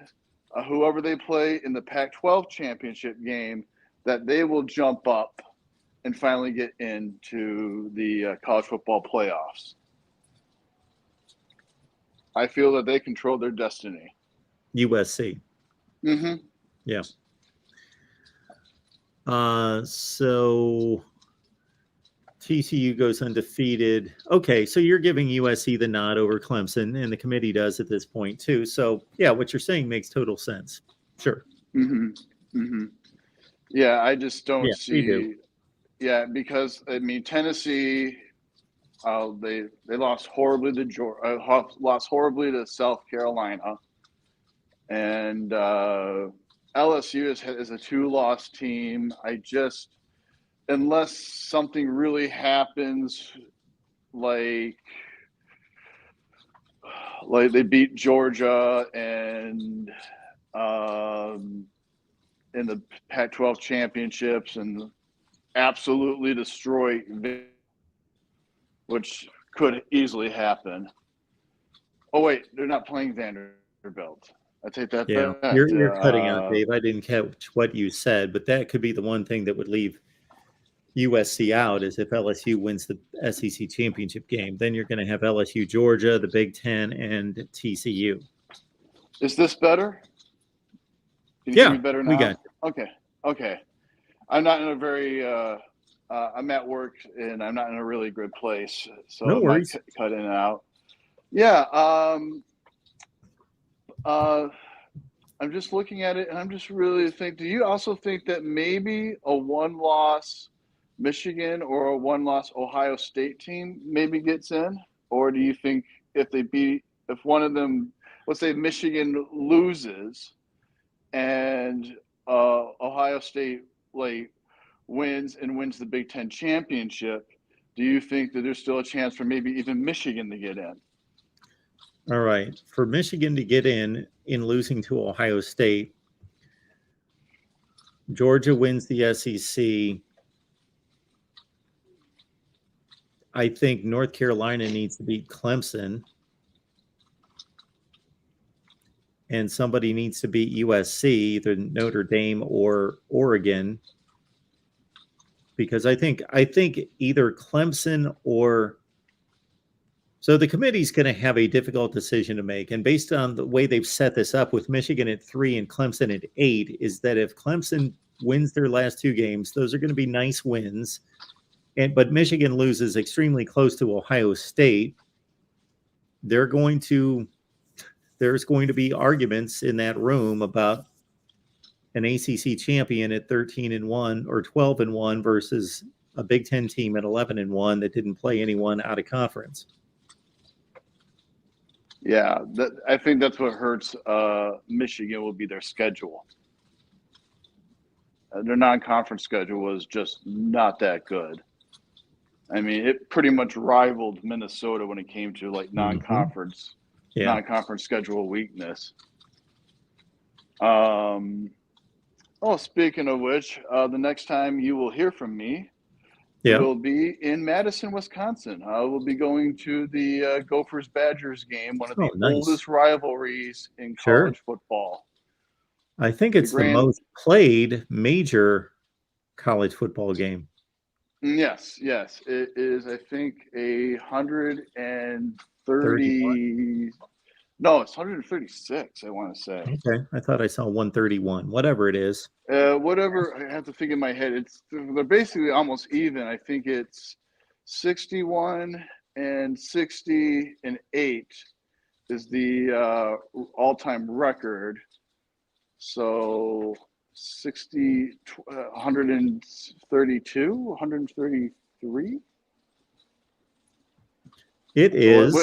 whoever they play in the Pac-12 championship game, that they will jump up and finally get into the college football playoffs. I feel that they control their destiny. USC. Mm-hmm. Yeah. So TCU goes undefeated. Okay, so you're giving USC the nod over Clemson, and the committee does at this point too. So yeah, what you're saying makes total sense. Sure. Mm-hmm. Mm-hmm. Yeah, I just don't Yeah, we do. see. Yeah, because I mean Tennessee, they lost horribly to lost horribly to South Carolina, and LSU is a 2-loss team. I just, unless something really happens, like they beat Georgia and in the Pac-12 championships and absolutely destroy, which could easily happen. Oh wait, they're not playing Vanderbilt. I take that Yeah, back. you're cutting out, Dave. I didn't catch what you said, but that could be the one thing that would leave USC out is if LSU wins the SEC championship game. Then you're going to have LSU, Georgia, the Big Ten, and TCU. Is this better? Can you Yeah, hear me better now? we got you. Okay. I'm not in a very. I'm at work and I'm not in a really good place, so no it worries. might cut in and out. Yeah. I'm just looking at it, and I'm just really thinking. Do you also think that maybe a 1-loss Michigan or a 1-loss Ohio State team maybe gets in, or do you think if one of them, let's say Michigan loses, and Ohio State wins the Big Ten championship, do you think that there's still a chance for maybe even Michigan to get in? All right. For Michigan to get in losing to Ohio State, Georgia wins the SEC. I think North Carolina needs to beat Clemson. And somebody needs to beat USC, either Notre Dame or Oregon. Because I think either Clemson or so the committee's going to have a difficult decision to make. And based on the way they've set this up with Michigan at 3 and Clemson at 8, is that if Clemson wins their last 2 games, those are going to be nice wins. But Michigan loses extremely close to Ohio State. There's going to be arguments in that room about an ACC champion at 13-1 or 12-1 versus a Big Ten team at 11-1 that didn't play anyone out of conference. Yeah, I think that's what hurts Michigan will be their schedule. Their non-conference schedule was just not that good. I mean, it pretty much rivaled Minnesota when it came to non-conference schedule weakness. Speaking of which, the next time you will hear from me will be in Madison, Wisconsin. I will be going to the Gophers-Badgers game, one of the oldest rivalries in college football. I think it's the most played major college football game. Yes. It is, I think, 130. No, it's 136, I want to say. Okay. I thought I saw 131. Whatever it is. Whatever, I have to think in my head. They're basically almost even. I think it's 61 and 60 and 8 is the all-time record. So 132, 133? It is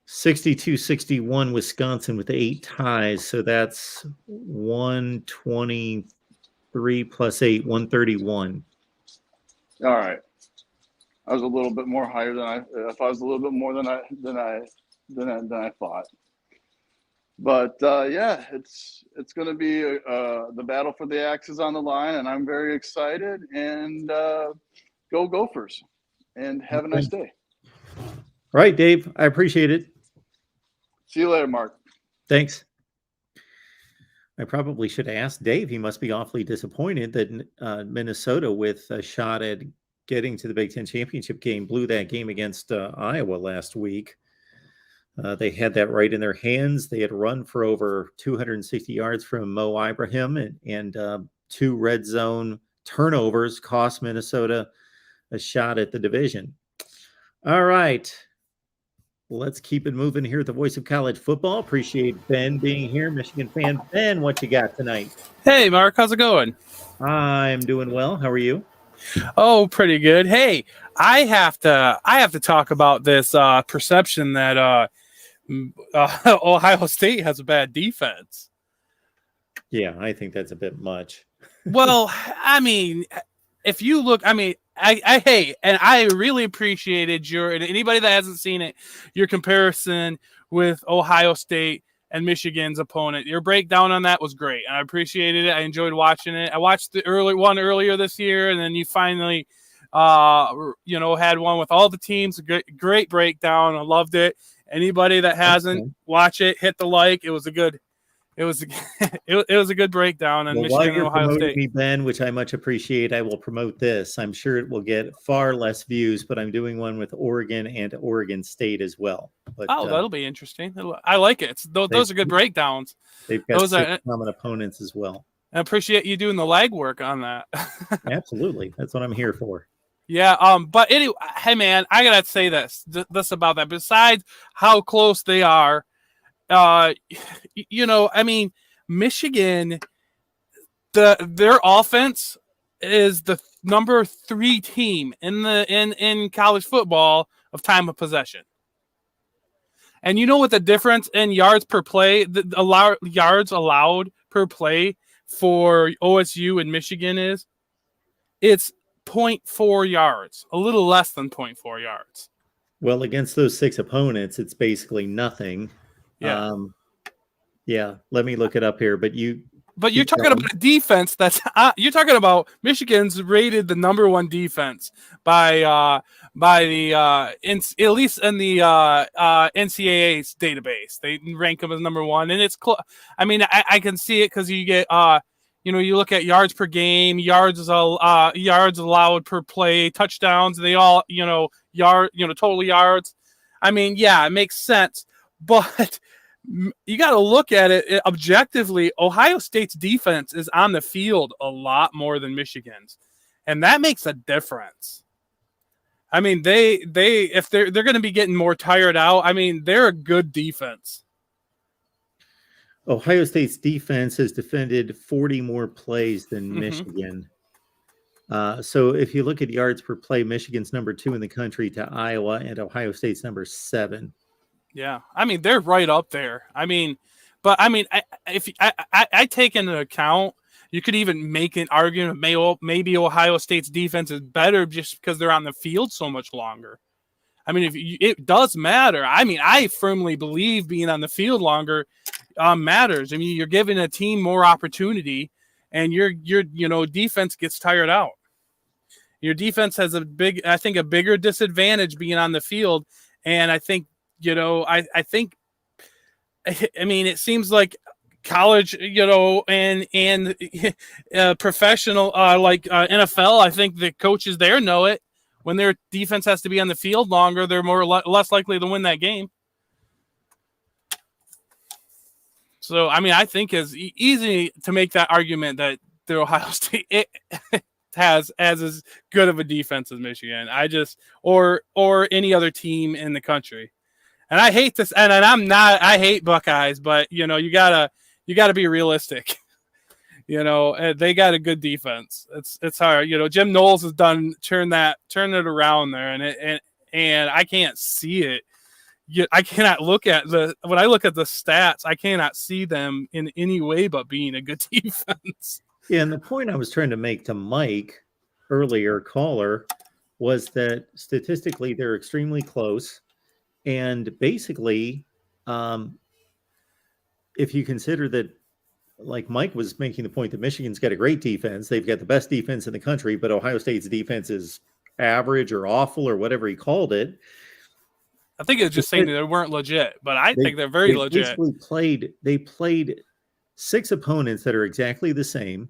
62-61 Wisconsin with 8 ties. So that's 123 plus 8, 131. All right. I was a little bit more higher than I thought. I was a little bit more than I thought. But yeah, it's going to be the battle for the axes on the line, and I'm very excited. And go Gophers, and have a nice day. All right, Dave. I appreciate it. See you later, Mark. Thanks. I probably should have asked Dave. He must be awfully disappointed that Minnesota, with a shot at getting to the Big Ten championship game, blew that game against Iowa last week. They had that right in their hands. They had run for over 260 yards from Mo Ibrahim, and 2 red zone turnovers cost Minnesota a shot at the division. All right. Let's keep it moving here at the Voice of College Football. Appreciate Ben being here, Michigan fan. Ben, what you got tonight? Hey, Mark, how's it going? I'm doing well. How are you? Oh, pretty good. Hey, I have to talk about this perception that Ohio State has a bad defense. Yeah, I think that's a bit much. Well, I mean, if you look, I mean, I really appreciated and anybody that hasn't seen it, your comparison with Ohio State and Michigan's opponent. Your breakdown on that was great, and I appreciated it. I enjoyed watching it. I watched the earlier this year, and then you finally, had one with all the teams. Great breakdown. I loved it. Anybody that hasn't, watch it. Hit the like. It was a good breakdown on Michigan and Ohio State. Me, Ben, which I much appreciate. I will promote this. I'm sure it will get far less views, but I'm doing one with Oregon and Oregon State as well. But, that'll be interesting. I like it. Those are good breakdowns. They've got 6 common opponents as well. I appreciate you doing the legwork on that. Absolutely. That's what I'm here for. Yeah. But anyway, hey man, I gotta say this about that. Besides how close they are, I mean, Michigan, their offense is the number 3 team in college football of time of possession. And you know what the difference in yards per play, yards allowed per play for OSU and Michigan is? It's 0.4 yards, a little less than 0.4 yards. Well, against those 6 opponents, it's basically nothing. Yeah. Let me look it up here. But you're talking about a defense that's you're talking about Michigan's rated the number 1 defense by the at least in the NCAA's database. They rank them as number 1, and it's I mean, I can see it because you get you look at yards per game, yards allowed per play, touchdowns. They all total yards. I mean, yeah, it makes sense, but you got to look at it objectively. Ohio State's defense is on the field a lot more than Michigan's, and that makes a difference. I mean, if they're going to be getting more tired out, I mean, they're a good defense. Ohio State's defense has defended 40 more plays than Michigan. So if you look at yards per play, Michigan's number 2 in the country to Iowa, and Ohio State's number 7. Yeah, I mean, they're right up there. I mean, but I mean, if I take into account, you could even make an argument maybe Ohio State's defense is better just because they're on the field so much longer. I mean, it does matter. I mean, I firmly believe being on the field longer matters. I mean, you're giving a team more opportunity, and your defense gets tired out. Your defense has a bigger disadvantage being on the field, and I think. I mean, it seems like college, and professional, like NFL, I think the coaches there know it. When their defense has to be on the field longer, they're less likely to win that game. So, I mean, I think it's easy to make that argument that the Ohio State has as good of a defense as Michigan. Or any other team in the country. And I hate this, and I hate Buckeyes, but you gotta be realistic. They got a good defense. It's hard. Jim Knowles has turned it around there, and I can't see it. I cannot when I look at the stats, I cannot see them in any way but being a good defense. Yeah, and the point I was trying to make to Mike earlier, caller, was that statistically they're extremely close. And basically, if you consider that, like Mike was making the point that Michigan's got a great defense, they've got the best defense in the country, but Ohio State's defense is average or awful or whatever he called it. I think it was just saying that they weren't legit, but I think they're very legit. They played 6 opponents that are exactly the same,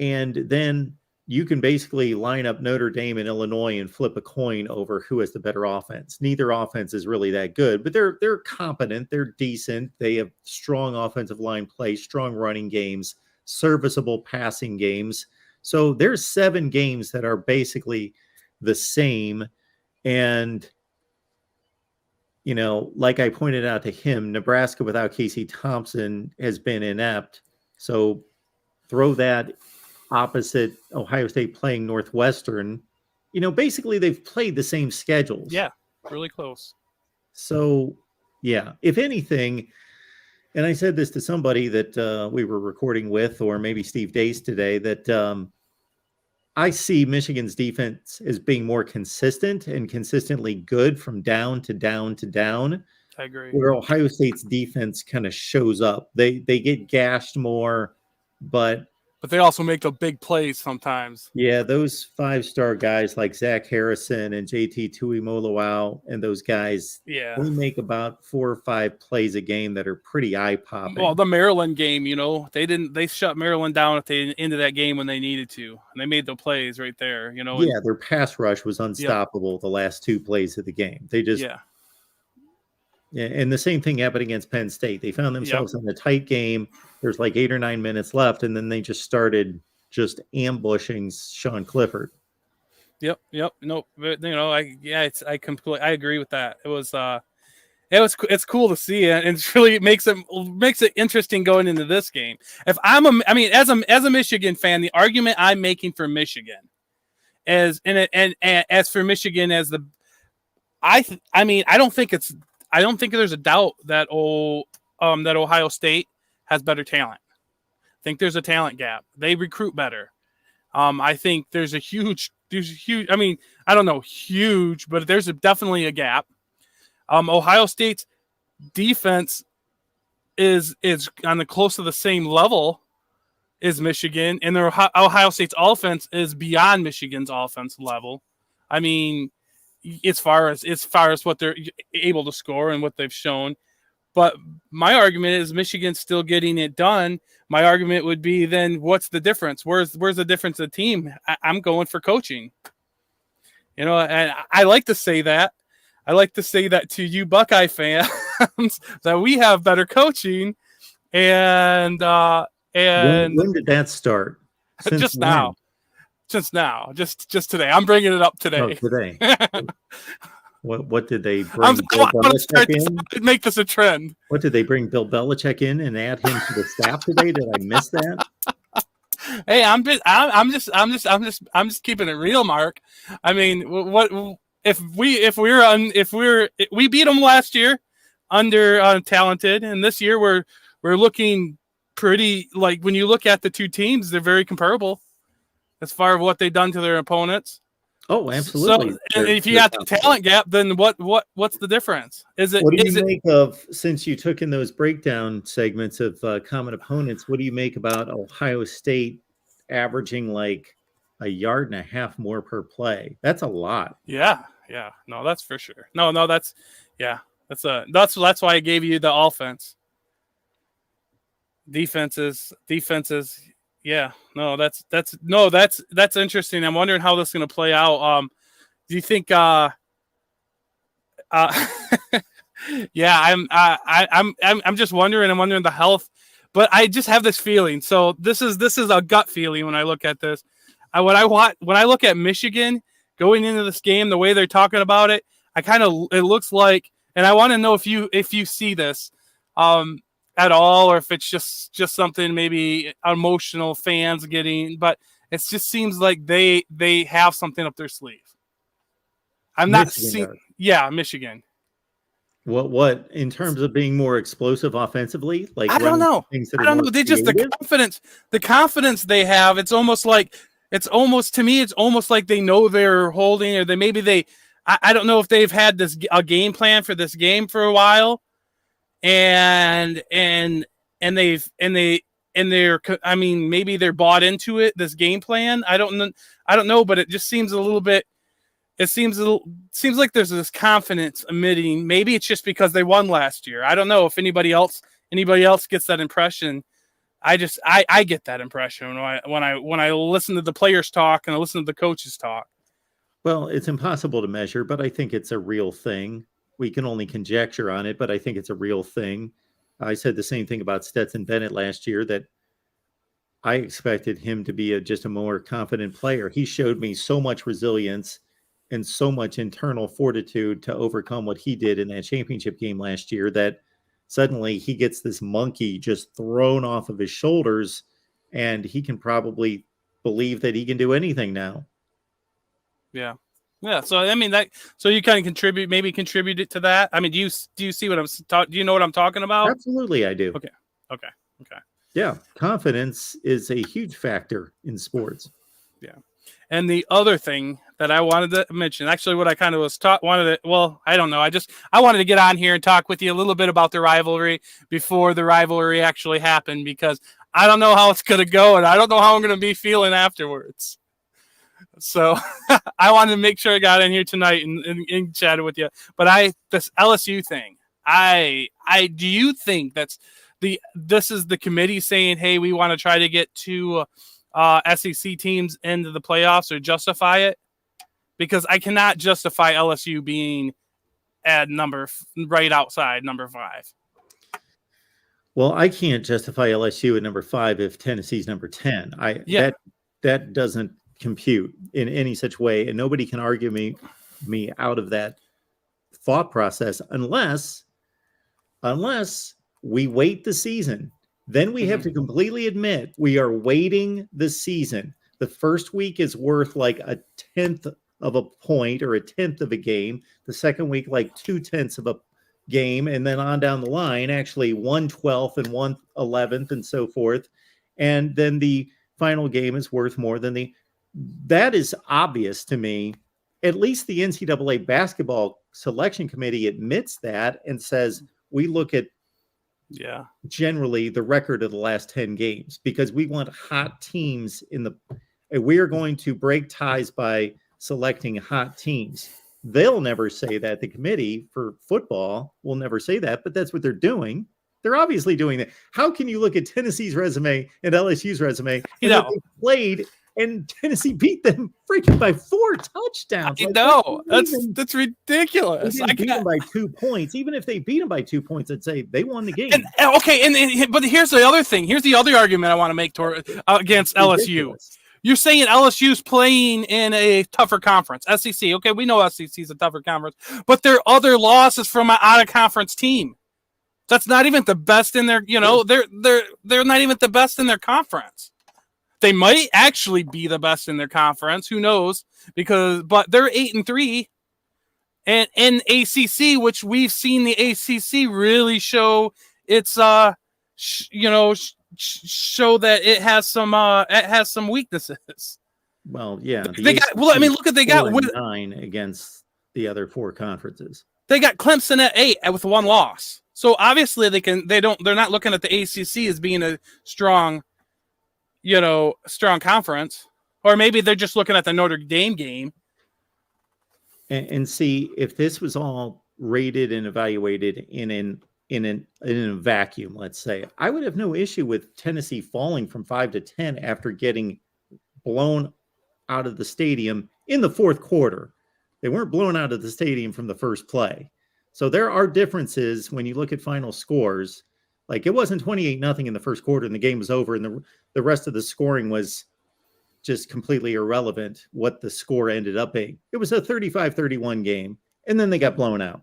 and then you can basically line up Notre Dame and Illinois and flip a coin over who has the better offense. Neither offense is really that good, but they're competent, they're decent. They have strong offensive line play, strong running games, serviceable passing games. So there's 7 games that are basically the same. And, you know, like I pointed out to him, Nebraska without Casey Thompson has been inept. So throw that opposite Ohio State playing Northwestern. You know, basically they've played the same schedules. Yeah, really close. So, yeah, if anything, and I said this to somebody that we were recording with, or maybe Steve Dace today, that I see Michigan's defense as being more consistent and consistently good from down to down to down. I agree. Where Ohio State's defense kind of shows up. They get gashed more, but they also make the big plays sometimes. Yeah, those 5-star guys like Zach Harrison and JT Tuimoloau and those guys, Yeah, they make about 4 or 5 plays a game that are pretty eye-popping. well, the Maryland game, you know, they shut Maryland down at the end of that game when they needed to, and they made the plays right there, you know. Yeah, their pass rush was unstoppable the last 2 plays of the game. They just Yeah, and the same thing happened against Penn State. They found themselves in a tight game. There's like 8 or 9 minutes left, and then they just started just ambushing Sean Clifford. Yep. No, but, you know, I agree with that. It's cool to see, and it's really makes it interesting going into this game. As a Michigan fan, the argument I'm making for Michigan as for Michigan as the I don't think there's a doubt that that Ohio State has better talent. I think there's a talent gap. They recruit better. I think there's a huge. I mean, I don't know huge, but there's definitely a gap. Ohio State's defense is on the close to the same level as Michigan, and their Ohio State's offense is beyond Michigan's offense level. I mean, as far as what they're able to score and what they've shown. But my argument is Michigan's still getting it done. My argument would be then what's the difference? Where's the difference in the team? I'm going for coaching. You know, and I like to say that. I like to say that to you Buckeye fans that we have better coaching. And when did that start? Since just when? Now. Just now, just today. I'm bringing it up today. Oh, today. What did they bring? Bill Belichick in? Make this a trend. What did they bring Bill Belichick in and add him to the staff today? Did I miss that? Hey, I'm just keeping it real, Mark. I mean, what if we beat them last year under talented, and this year we're looking pretty, like when you look at the two teams, they're very comparable as far as what they've done to their opponents. Oh, absolutely. So, if you got the talent gap, then what's the difference? What do you make of, since you took in those breakdown segments of common opponents, what do you make about Ohio State averaging like 1.5 yards more per play? That's a lot. Yeah. No, that's for sure. No, that's that's why I gave you the offense. Defenses. Yeah, no, that's interesting. I'm wondering how this is going to play out. Do you think? Yeah, I'm just wondering. I'm wondering the health, but I just have this feeling. So this is a gut feeling when I look at this. When I look at Michigan going into this game, the way they're talking about it, it looks like, and I want to know if you see this. At all, or if it's just something maybe emotional fans getting, but it just seems like they have something up their sleeve. I'm not seeing. Yeah, Michigan. What in terms of being more explosive offensively? Like I don't know. They just the confidence they have. It's almost like they know they're holding, or I don't know if they've had a game plan for this game for a while. And they're I mean, maybe they're bought into it, this game plan. I don't know, but it just seems a little bit. It seems like there's this confidence emitting. Maybe it's just because they won last year. I don't know if anybody else gets that impression. I get that impression when I listen to the players talk and I listen to the coaches talk. Well, it's impossible to measure, but I think it's a real thing. We can only conjecture on it, but I think it's a real thing. I said the same thing about Stetson Bennett last year, that I expected him to be just a more confident player. He showed me so much resilience and so much internal fortitude to overcome what he did in that championship game last year, that suddenly he gets this monkey just thrown off of his shoulders, and he can probably believe that he can do anything now. Yeah. Yeah. So, I mean, so you kind of contributed to that. I mean, do you see what do you know what I'm talking about? Absolutely, I do. Okay. Yeah. Confidence is a huge factor in sports. Yeah. And the other thing that I wanted to mention, actually what I kind of was I don't know. I wanted to get on here and talk with you a little bit about the rivalry before the rivalry actually happened, because I don't know how it's going to go and I don't know how I'm going to be feeling afterwards. So I wanted to make sure I got in here tonight and chatted with you. But this LSU thing, do you think this is the committee saying, hey, we want to try to get two SEC teams into the playoffs, or justify it? Because I cannot justify LSU being at right outside number 5. Well, I can't justify LSU at number 5 if Tennessee's number 10. That doesn't compute in any such way, and nobody can argue me out of that thought process unless we wait the season. Then we have to completely admit we are waiting the season. The first week is worth like a 10th of a point or a 10th of a game. The second week, like 2/10 of a game, and then on down the line, actually 1/12 and 1/11 and so forth. And then the final game is worth more than that is obvious to me. At least the NCAA basketball selection committee admits that and says, we look at generally the record of the last 10 games, because we want hot teams we are going to break ties by selecting hot teams. They'll never say that. The committee for football will never say that, but that's what they're doing. They're obviously doing that. How can you look at Tennessee's resume and LSU's resume and what they played, and Tennessee beat them freaking by 4 touchdowns? That's ridiculous. I beat them by 2 points. Even if they beat them by 2 points, I'd say they won the game. But here's the other thing. Here's the other argument I want to make against LSU. You're saying LSU's playing in a tougher conference, SEC. Okay, we know SEC is a tougher conference, but their other losses from an out-of-conference team. That's not even the best in their. They're not even the best in their conference. They might actually be the best in their conference. Who knows? But they're 8-3, and in ACC, which we've seen the ACC really show its show that it has some weaknesses. Well, yeah, they got 9 against the other 4 conferences. They got Clemson at 8 with 1 loss. So obviously they're not looking at the ACC as being a strong conference, or maybe they're just looking at the Notre Dame game. And see, if this was all rated and evaluated in a vacuum, let's say, I would have no issue with Tennessee falling from 5 to 10 after getting blown out of the stadium in the 4th quarter. They weren't blown out of the stadium from the first play. So there are differences when you look at final scores. Like, it wasn't 28-0 in the first quarter and the game was over, and the rest of the scoring was just completely irrelevant what the score ended up being. It was a 35-31 game, and then they got blown out.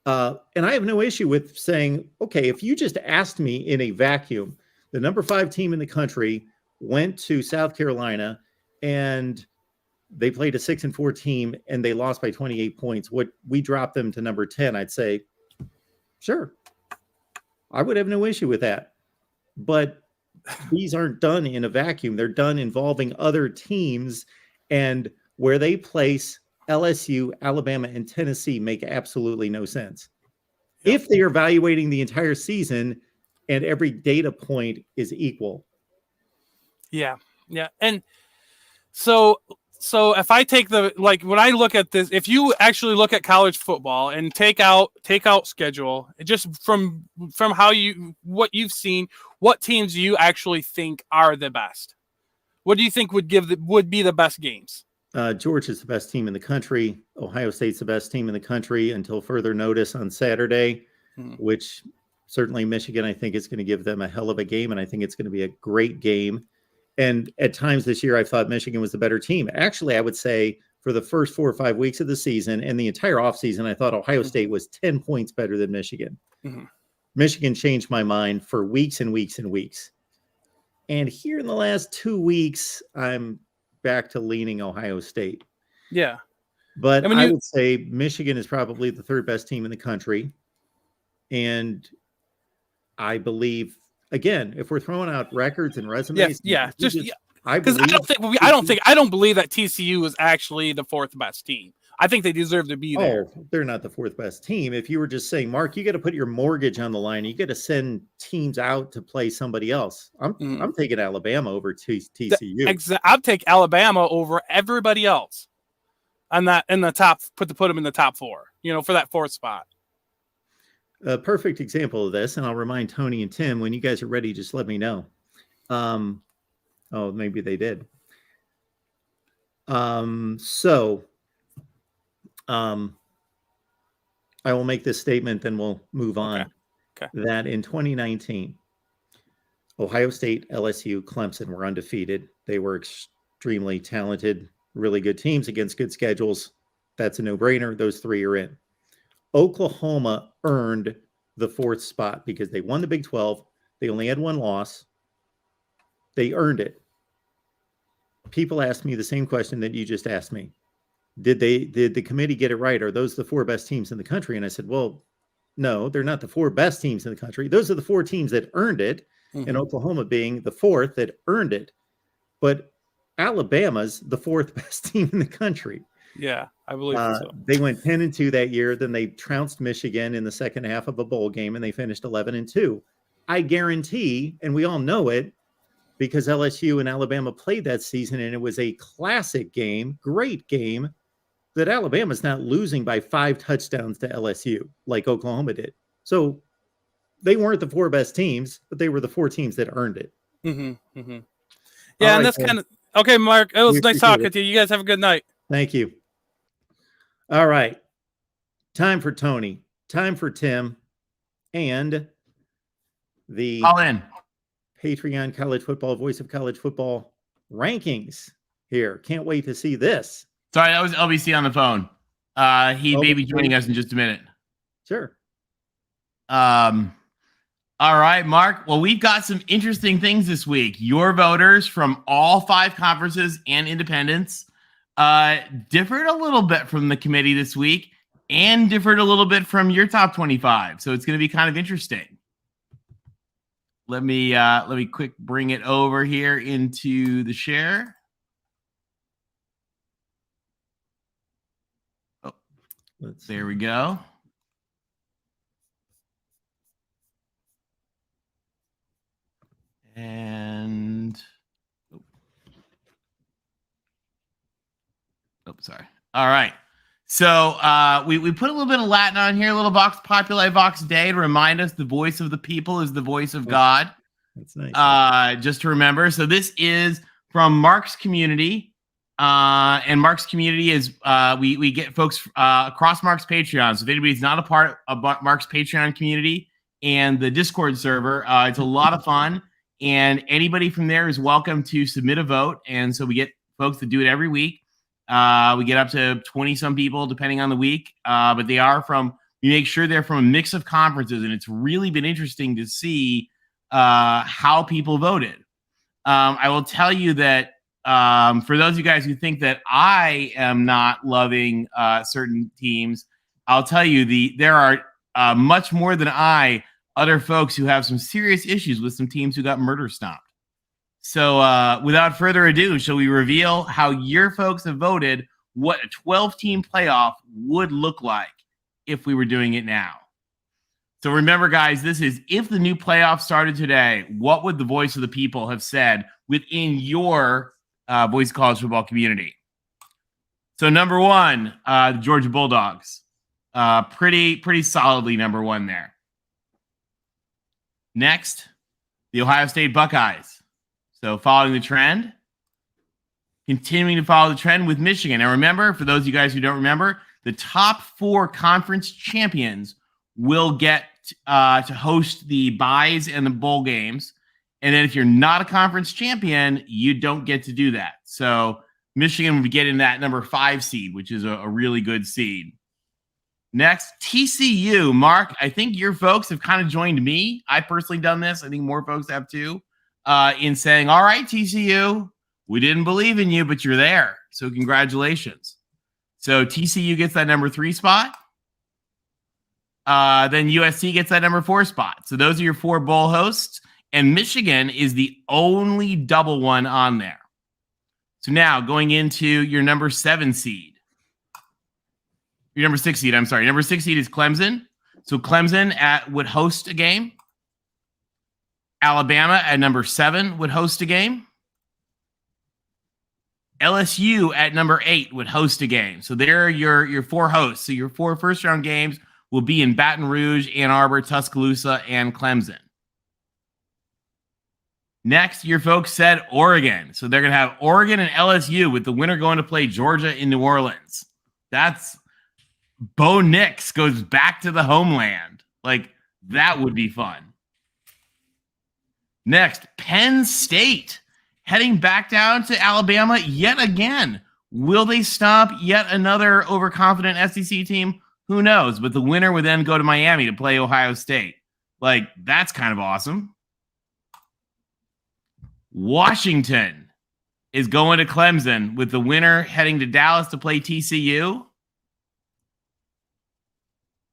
And I have no issue with saying, okay, if you just asked me in a vacuum, the number 5 team in the country went to South Carolina and they played a 6-4 team and they lost by 28 points. We dropped them to number 10. I'd say, sure, I would have no issue with that. But these aren't done in a vacuum. They're done involving other teams, and where they place LSU, Alabama, and Tennessee make absolutely no sense. If they are evaluating the entire season and every data point is equal. Yeah. And so So if I take when I look at this, if you actually look at college football and take out schedule, just from what you've seen, what teams do you actually think are the best? What do you think would be the best games? Georgia's the best team in the country. Ohio State's the best team in the country until further notice on Saturday, which certainly Michigan, I think, is going to give them a hell of a game, and I think it's going to be a great game. And at times this year, I thought Michigan was the better team. Actually, I would say for the first 4 or 5 weeks of the season and the entire offseason, I thought Ohio State was 10 points better than Michigan. Michigan changed my mind for weeks and weeks and weeks. And here in the last 2 weeks, I'm back to leaning Ohio State. Yeah. But I would say Michigan is probably the third best team in the country. And I believe, again, if we're throwing out records and resumes, I don't believe that TCU is actually the fourth best team. I think they deserve to be there. Oh, they're not the fourth best team. If you were just saying, Mark, you got to put your mortgage on the line. You got to send teams out to play somebody else. I'm taking Alabama over TCU. I'd take Alabama over everybody else on that in the top. Put them in the top 4. For that 4th spot. A perfect example of this, and I'll remind Tony and Tim, when you guys are ready, just let me know. Maybe they did. I will make this statement, then we'll move on. Okay. That in 2019, Ohio State, LSU, Clemson were undefeated. They were extremely talented, really good teams against good schedules. That's a no-brainer. Those 3 are in. Oklahoma earned the 4th spot because they won the Big 12. They only had 1 loss. They earned it. People asked me the same question that you just asked me. Did the committee get it right? Are those the 4 best teams in the country? And I said, well, no, they're not the 4 best teams in the country. Those are the 4 teams that earned it, and Oklahoma being the 4th that earned it. But Alabama's the 4th best team in the country. Yeah, I believe so. They went 10-2 that year. Then they trounced Michigan in the second half of a bowl game, and they finished 11-2. I guarantee, and we all know it, because LSU and Alabama played that season, and it was a classic game, great game, that Alabama's not losing by 5 touchdowns to LSU like Oklahoma did. So they weren't the 4 best teams, but they were the 4 teams that earned it. Yeah, All and that's kind of okay, Mark. It was nice talking to you. You guys have a good night. Thank you. All right. Time for Tony. Time for Tim. And the all in Patreon College Football, Voice of College Football rankings here. Can't wait to see this. Sorry, that was LBC on the phone. He may be joining us in just a minute. Sure. All right, Mark. Well, we've got some interesting things this week. Your voters from all 5 conferences and independents differed a little bit from the committee this week and differed a little bit from your top 25. So it's going to be kind of interesting. Let me quick bring it over here into the share. Oh, there we go. And sorry. All right. So we put a little bit of Latin on here, a little Vox Populi Vox Dei to remind us the voice of the people is the voice of God. That's nice. Just to remember. So this is from Mark's community. And Mark's community is we get folks across Mark's Patreon. So if anybody's not a part of Mark's Patreon community and the Discord server, it's a lot of fun. And anybody from there is welcome to submit a vote. And so we get folks that do it every week. We get up to 20-some people depending on the week. But we make sure they're from a mix of conferences. And it's really been interesting to see how people voted. I will tell you that for those of you guys who think that I am not loving certain teams, I'll tell you there are much more than other folks who have some serious issues with some teams who got murder stomped. So without further ado, shall we reveal how your folks have voted what a 12-team playoff would look like if we were doing it now? So remember, guys, this is if the new playoff started today, what would the voice of the people have said within your Voice of College Football community? So number one, the Georgia Bulldogs. Pretty solidly number one there. Next, the Ohio State Buckeyes. So following the trend, continuing to follow the trend with Michigan. Now remember, for those of you guys who don't remember, the top 4 conference champions will get to host the byes and the bowl games. And then if you're not a conference champion, you don't get to do that. So Michigan would get in that number 5 seed, which is a really good seed. Next, TCU. Mark, I think your folks have kind of joined me. I personally done this. I think more folks have too, in saying, all right, TCU, we didn't believe in you, but you're there. So congratulations. So TCU gets that number 3 spot. Then USC gets that number 4 spot. So those are your 4 bowl hosts. And Michigan is the only double one on there. So now going into your number 7 seed. Your number 6 seed, I'm sorry. Number 6 seed is Clemson. So Clemson would host a game. Alabama at number 7 would host a game. LSU at number 8 would host a game. So there are your 4 hosts. So your 4 first-round games will be in Baton Rouge, Ann Arbor, Tuscaloosa, and Clemson. Next, your folks said Oregon. So they're going to have Oregon and LSU with the winner going to play Georgia in New Orleans. That's Bo Nix goes back to the homeland. Like, that would be fun. Next, Penn State heading back down to Alabama yet again. Will they stop yet another overconfident SEC team? Who knows? But the winner would then go to Miami to play Ohio State. Like, that's kind of awesome. Washington is going to Clemson with the winner heading to Dallas to play TCU.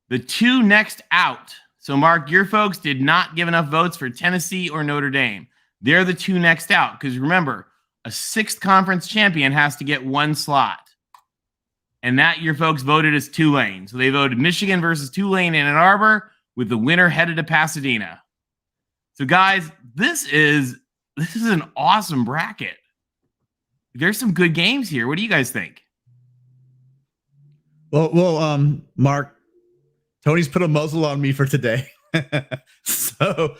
The 2 next out. So, Mark, your folks did not give enough votes for Tennessee or Notre Dame. They're the 2 next out. Because remember, a 6th conference champion has to get 1 slot. And that your folks voted as Tulane. So they voted Michigan versus Tulane in Ann Arbor with the winner headed to Pasadena. So, guys, this is an awesome bracket. There's some good games here. What do you guys think? Well, Mark, Tony's put a muzzle on me for today. so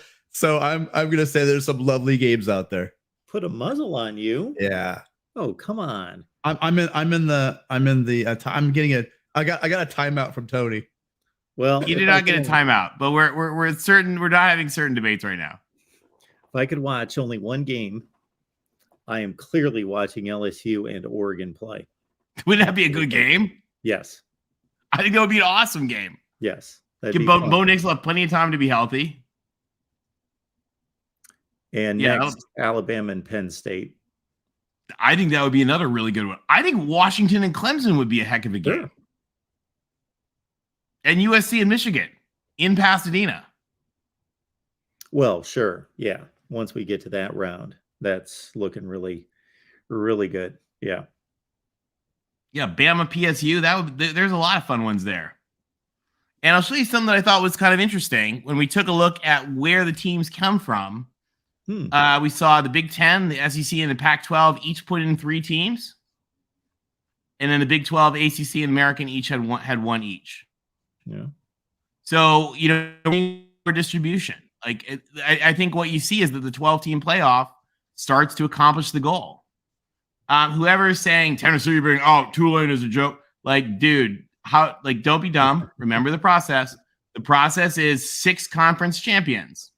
I'm gonna say there's some lovely games out there. Put a muzzle on you? Yeah. Oh, come on. I'm getting a timeout from Tony. Well, You did not get a timeout, but we're not having certain debates right now. If I could watch only one game, I am clearly watching LSU and Oregon play. Wouldn't that be a good game? Yes. I think that would be an awesome game. Yes. Give Bo Nix will have plenty of time to be healthy. And Yeah, next, Alabama and Penn State. I think that would be another really good one. I think Washington and Clemson would be a heck of a game. Sure. And USC and Michigan in Pasadena. Well, sure. Yeah. Once we get to that round, that's looking really, really good. Yeah. Yeah, Bama, PSU. There's a lot of fun ones there. And I'll show you something that I thought was kind of interesting. When we took a look at where the teams come from, we saw the Big Ten, the SEC, and the Pac-12 each put in 3 teams. And then the Big 12, ACC, and American each had one each. Yeah. So, for distribution. Like, I think what you see is that the 12-team playoff starts to accomplish the goal. Whoever is saying Tennessee being Tulane is a joke, like, dude, don't be dumb. Remember the process. The process is 6 conference champions.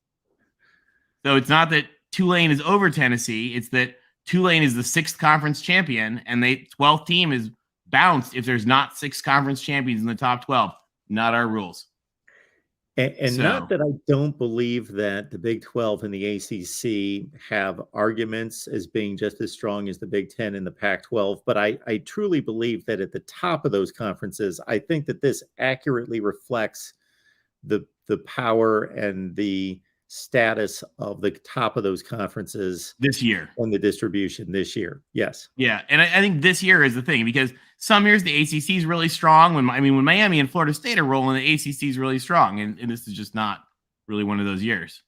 So it's not that Tulane is over Tennessee. It's that Tulane is the 6th conference champion, and the 12th team is bounced if there's not 6 conference champions in the top 12. Not our rules. And not that I don't believe that the Big 12 and the ACC have arguments as being just as strong as the Big 10 and the Pac-12, but I truly believe that at the top of those conferences, I think that this accurately reflects the power and the status of the top of those conferences this year and the distribution this year. Yes. Yeah. And I think this year is the thing, because some years the ACC is really strong. When Miami and Florida State are rolling, the ACC is really strong. And this is just not really one of those years.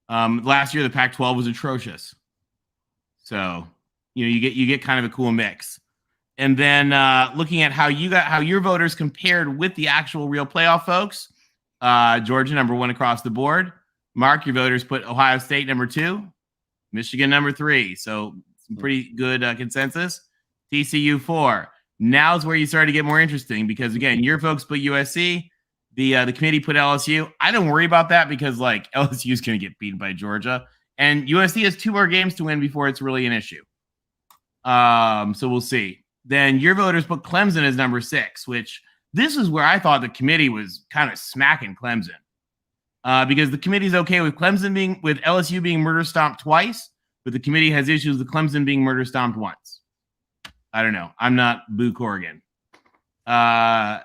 Last year, the Pac-12 was atrocious. So, you get kind of a cool mix. And then looking at how your voters compared with the actual real playoff folks, Georgia number 1 across the board. Mark, your voters put Ohio State number 2, Michigan number 3. So some pretty good consensus. TCU 4. Now's where you start to get more interesting because again, your folks put USC. The committee put LSU. I don't worry about that because like LSU is going to get beaten by Georgia, and USC has 2 more games to win before it's really an issue. So we'll see. Then your voters put Clemson as number 6, which this is where I thought the committee was kind of smacking Clemson because the committee's okay with LSU being murder stomped twice, but the committee has issues with Clemson being murder stomped once. I don't know. I'm not Boo Corrigan. Alabama,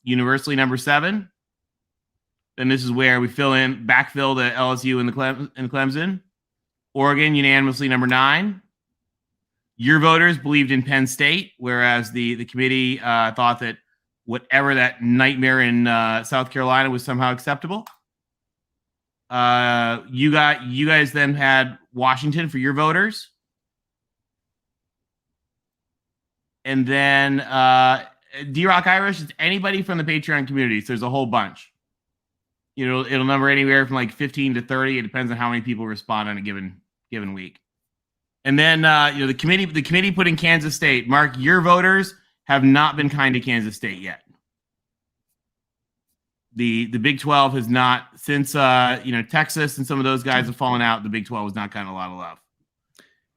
universally number 7. Then this is where we backfill the LSU and the Clemson. Oregon, unanimously number 9. Your voters believed in Penn State, whereas the committee thought that whatever that nightmare in South Carolina was somehow acceptable. You guys then had Washington for your voters. And then D-Rock Irish is anybody from the Patreon community. So there's a whole bunch. It'll number anywhere from like 15 to 30. It depends on how many people respond on a given week. And then the committee put in Kansas State. Mark, your voters have not been kind to Kansas State yet. The Big 12 has not since Texas and some of those guys have fallen out. The Big 12 has not gotten a lot of love.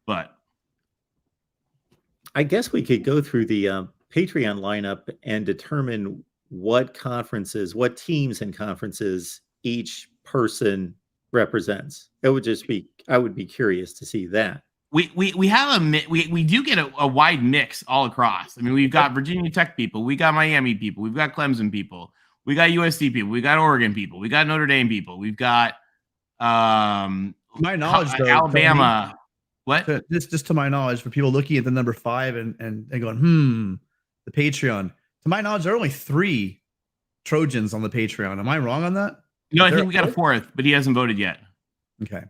But I guess we could go through the Patreon lineup and determine what teams and conferences each person represents. I would be curious to see that. We do get a wide mix all across. I mean, we've got Virginia Tech people, we got Miami people, we've got Clemson people, we got USC people, we got Oregon people, we got Notre Dame people, we've got my knowledge, though, Alabama. Tony, what? Just to my knowledge, for people looking at the number 5 and going, the Patreon. To my knowledge, there are only 3 Trojans on the Patreon. Am I wrong on that? No, I think we got a 4th, but he hasn't voted yet. Okay.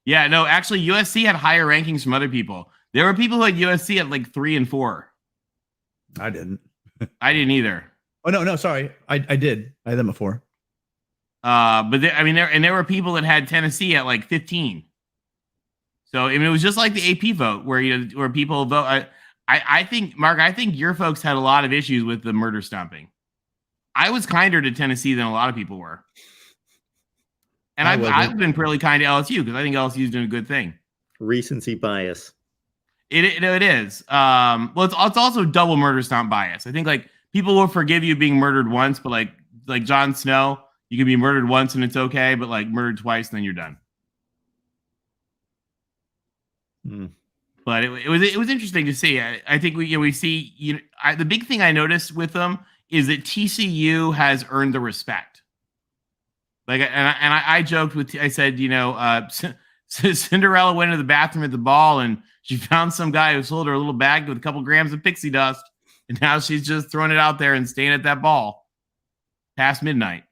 Yeah, no, actually, USC had higher rankings from other people. There were people who had USC at like 3 and 4. I didn't. I didn't either. Oh no, sorry, I did. I had them at 4. But there were people that had Tennessee at like 15. So it was just like the AP vote where people vote. I think, Mark, your folks had a lot of issues with the murder stomping. I was kinder to Tennessee than a lot of people were. And I've been pretty kind to LSU because I think LSU is doing a good thing. Recency bias. It is. Well, it's also double murder stomp bias. I think like people will forgive you being murdered once, but like Jon Snow, you can be murdered once and it's okay, but like murdered twice, and then you're done. But it was interesting to see. I think we see the big thing I noticed with them is that TCU has earned the respect. Like, and I joked I said, Cinderella went to the bathroom at the ball and she found some guy who sold her a little bag with a couple grams of pixie dust, and now she's just throwing it out there and staying at that ball past midnight.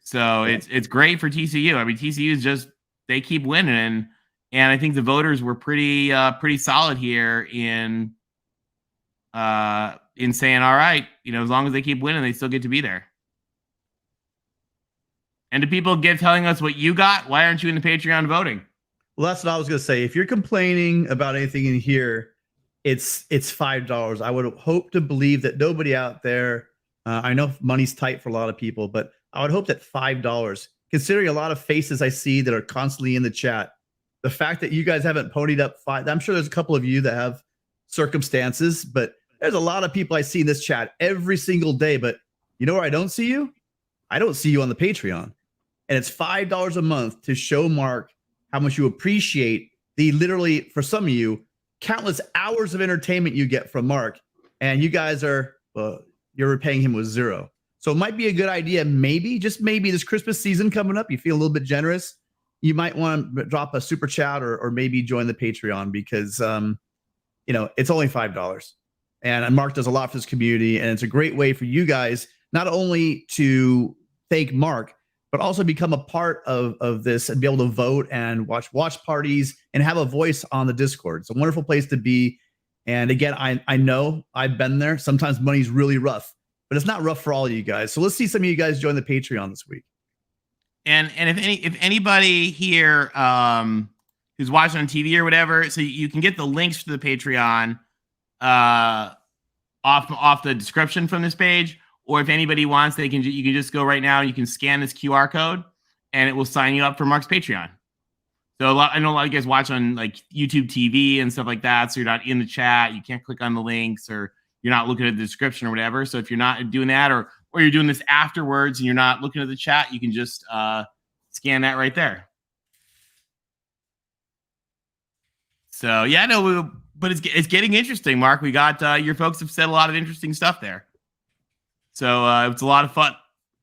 So it's great for TCU. I mean, TCU is they keep winning, and I think the voters were pretty solid here in saying, all right, as long as they keep winning, they still get to be there. And do people telling us what you got? Why aren't you in the Patreon voting? Well, that's what I was going to say. If you're complaining about anything in here, it's $5. I would hope to believe that nobody out there, I know money's tight for a lot of people, but I would hope that $5, considering a lot of faces I see that are constantly in the chat, the fact that you guys haven't ponied up $5, I'm sure there's a couple of you that have circumstances, but there's a lot of people I see in this chat every single day. But you know where I don't see you? I don't see you on the Patreon. And it's $5 a month to show Mark how much you appreciate the literally, for some of you, countless hours of entertainment you get from Mark. And you guys you're repaying him with 0. So it might be a good idea, maybe, just maybe this Christmas season coming up, you feel a little bit generous, you might want to drop a super chat or maybe join the Patreon because, it's only $5. And Mark does a lot for this community. And it's a great way for you guys not only to thank Mark, but also become a part of this and be able to vote and watch parties and have a voice on the Discord. It's a wonderful place to be. And again, I know I've been there. Sometimes money's really rough, but it's not rough for all of you guys. So let's see some of you guys join the Patreon this week. And if anybody here who's watching on TV or whatever, so you can get the links to the Patreon off the description from this page, or if anybody wants, you can just go right now. You can scan this QR code, and it will sign you up for Mark's Patreon. So I know a lot of you guys watch on like YouTube TV and stuff like that, so you're not in the chat. You can't click on the links, or you're not looking at the description or whatever. So if you're not doing that, or you're doing this afterwards and you're not looking at the chat, you can just scan that right there. So yeah, no, but it's getting interesting, Mark. We got your folks have said a lot of interesting stuff there. So it's a lot of fun,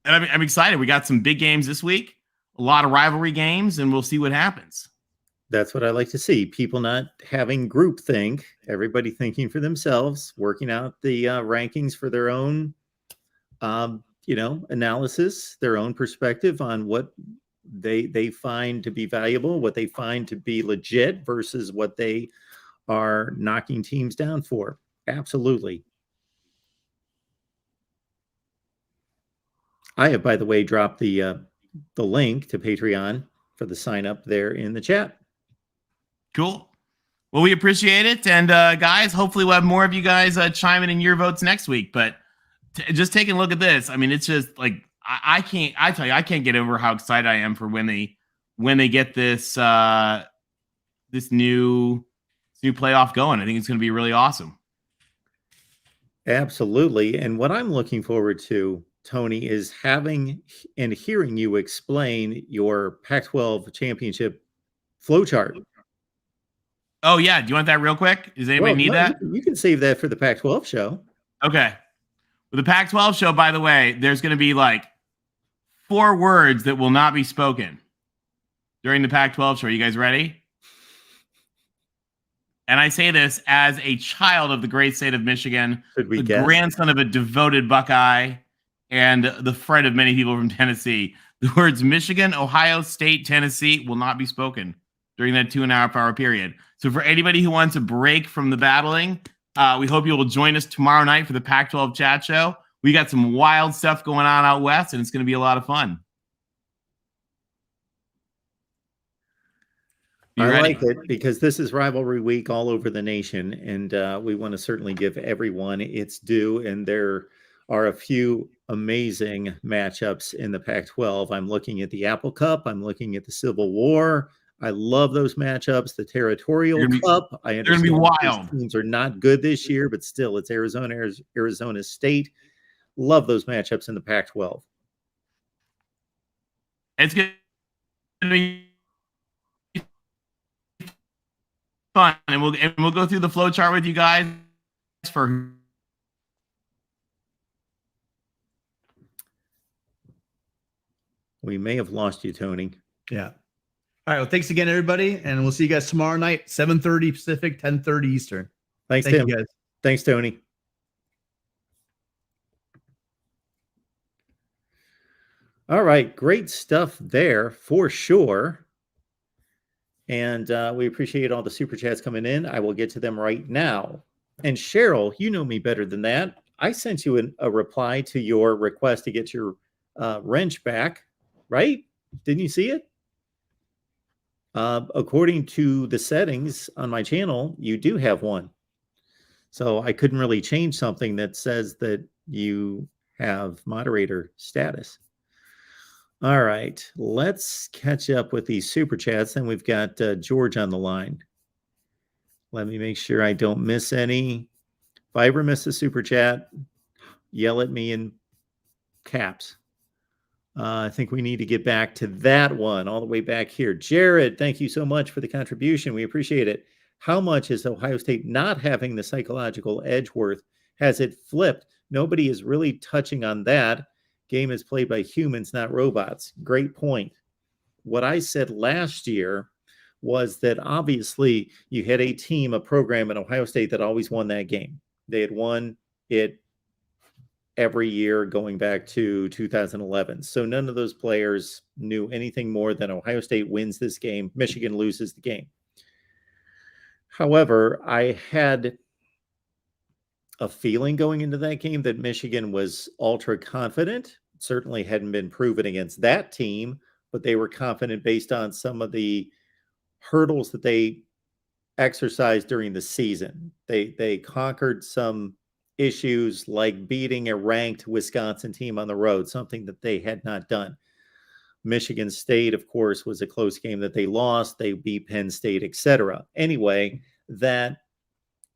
and I'm excited. We got some big games this week, a lot of rivalry games, and we'll see what happens. That's what I like to see. People not having groupthink, everybody thinking for themselves, working out the rankings for their own, analysis, their own perspective on what they find to be valuable, what they find to be legit versus what they are knocking teams down for. Absolutely. I have, by the way, dropped the link to Patreon for the sign up there in the chat. Cool. Well, we appreciate it. And guys, hopefully we'll have more of you guys chiming in your votes next week. But just taking a look at this, I mean, it's just like, I can't get over how excited I am for when they get this this new playoff going. I think it's going to be really awesome. Absolutely. And what I'm looking forward to, Tony, is having and hearing you explain your Pac-12 championship flowchart. Oh, yeah. Do you want that real quick? Does anybody need that? You can save that for the Pac-12 show. Okay. With the Pac-12 show, by the way, there's going to be like 4 words that will not be spoken during the Pac-12 show. Are you guys ready? And I say this as a child of the great state of Michigan, the grandson of a devoted Buckeye, and the friend of many people from Tennessee. The words Michigan, Ohio State, Tennessee will not be spoken during that 2.5 hour period. So for anybody who wants a break from the battling, we hope you will join us tomorrow night for the Pac-12 chat show. We got some wild stuff going on out west, and it's going to be a lot of fun. I like it because this is rivalry week all over the nation, and we want to certainly give everyone its due. And there are a few amazing matchups in the Pac-12. I'm looking at the Apple Cup. I'm looking at the Civil War. I love those matchups. The Territorial Cup. I understand they're going to be wild. Teams are not good this year, but still, it's Arizona State. Love those matchups in the Pac-12. It's going to be fun, and we'll go through the flow chart with you guys for. We may have lost you, Tony. Yeah. All right. Well, thanks again, everybody, and we'll see you guys tomorrow night, 7:30 Pacific, 10:30 Eastern. Thank you, guys. Thanks, Tony. All right, great stuff there for sure. And we appreciate all the super chats coming in. I will get to them right now. And Cheryl, you know me better than that. I sent you a reply to your request to get your wrench back, right? Didn't you see it? According to the settings on my channel, you do have one. So I couldn't really change something that says that you have moderator status. All right, let's catch up with these super chats. And we've got George on the line. Let me make sure I don't miss any. If I ever miss a super chat, yell at me in caps. I think we need to get back to that one all the way back here. Jared, thank you so much for the contribution. We appreciate it. How much is Ohio State not having the psychological edge worth? Has it flipped? Nobody is really touching on that. Game is played by humans, not robots. Great point. What I said last year was that obviously you had a team, a program in Ohio State that always won that game. They had won it every year going back to 2011. So none of those players knew anything more than Ohio State wins this game, Michigan loses the game. However, I had a feeling going into that game that Michigan was ultra confident. Certainly hadn't been proven against that team, but they were confident based on some of the hurdles that they exercised during the season. They conquered some issues like beating a ranked Wisconsin team on the road, something that they had not done. Michigan State, of course, was a close game that they lost. They beat Penn State, etc. Anyway, that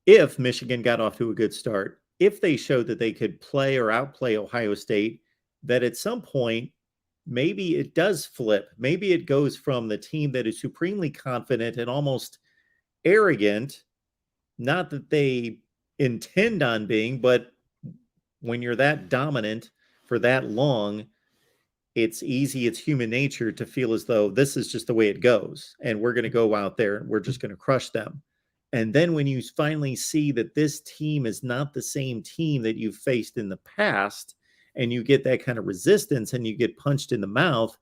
if Michigan got off to a good start, if they showed that they could play or outplay Ohio State, that at some point, maybe it does flip. Maybe it goes from the team that is supremely confident and almost arrogant, not that they intend on being, but when you're that dominant for that long, it's easy, it's human nature to feel as though this is just the way it goes. And we're going to go out there and we're just going to crush them. And then when you finally see that this team is not the same team that you've faced in the past, and you get that kind of resistance and you get punched in the mouth,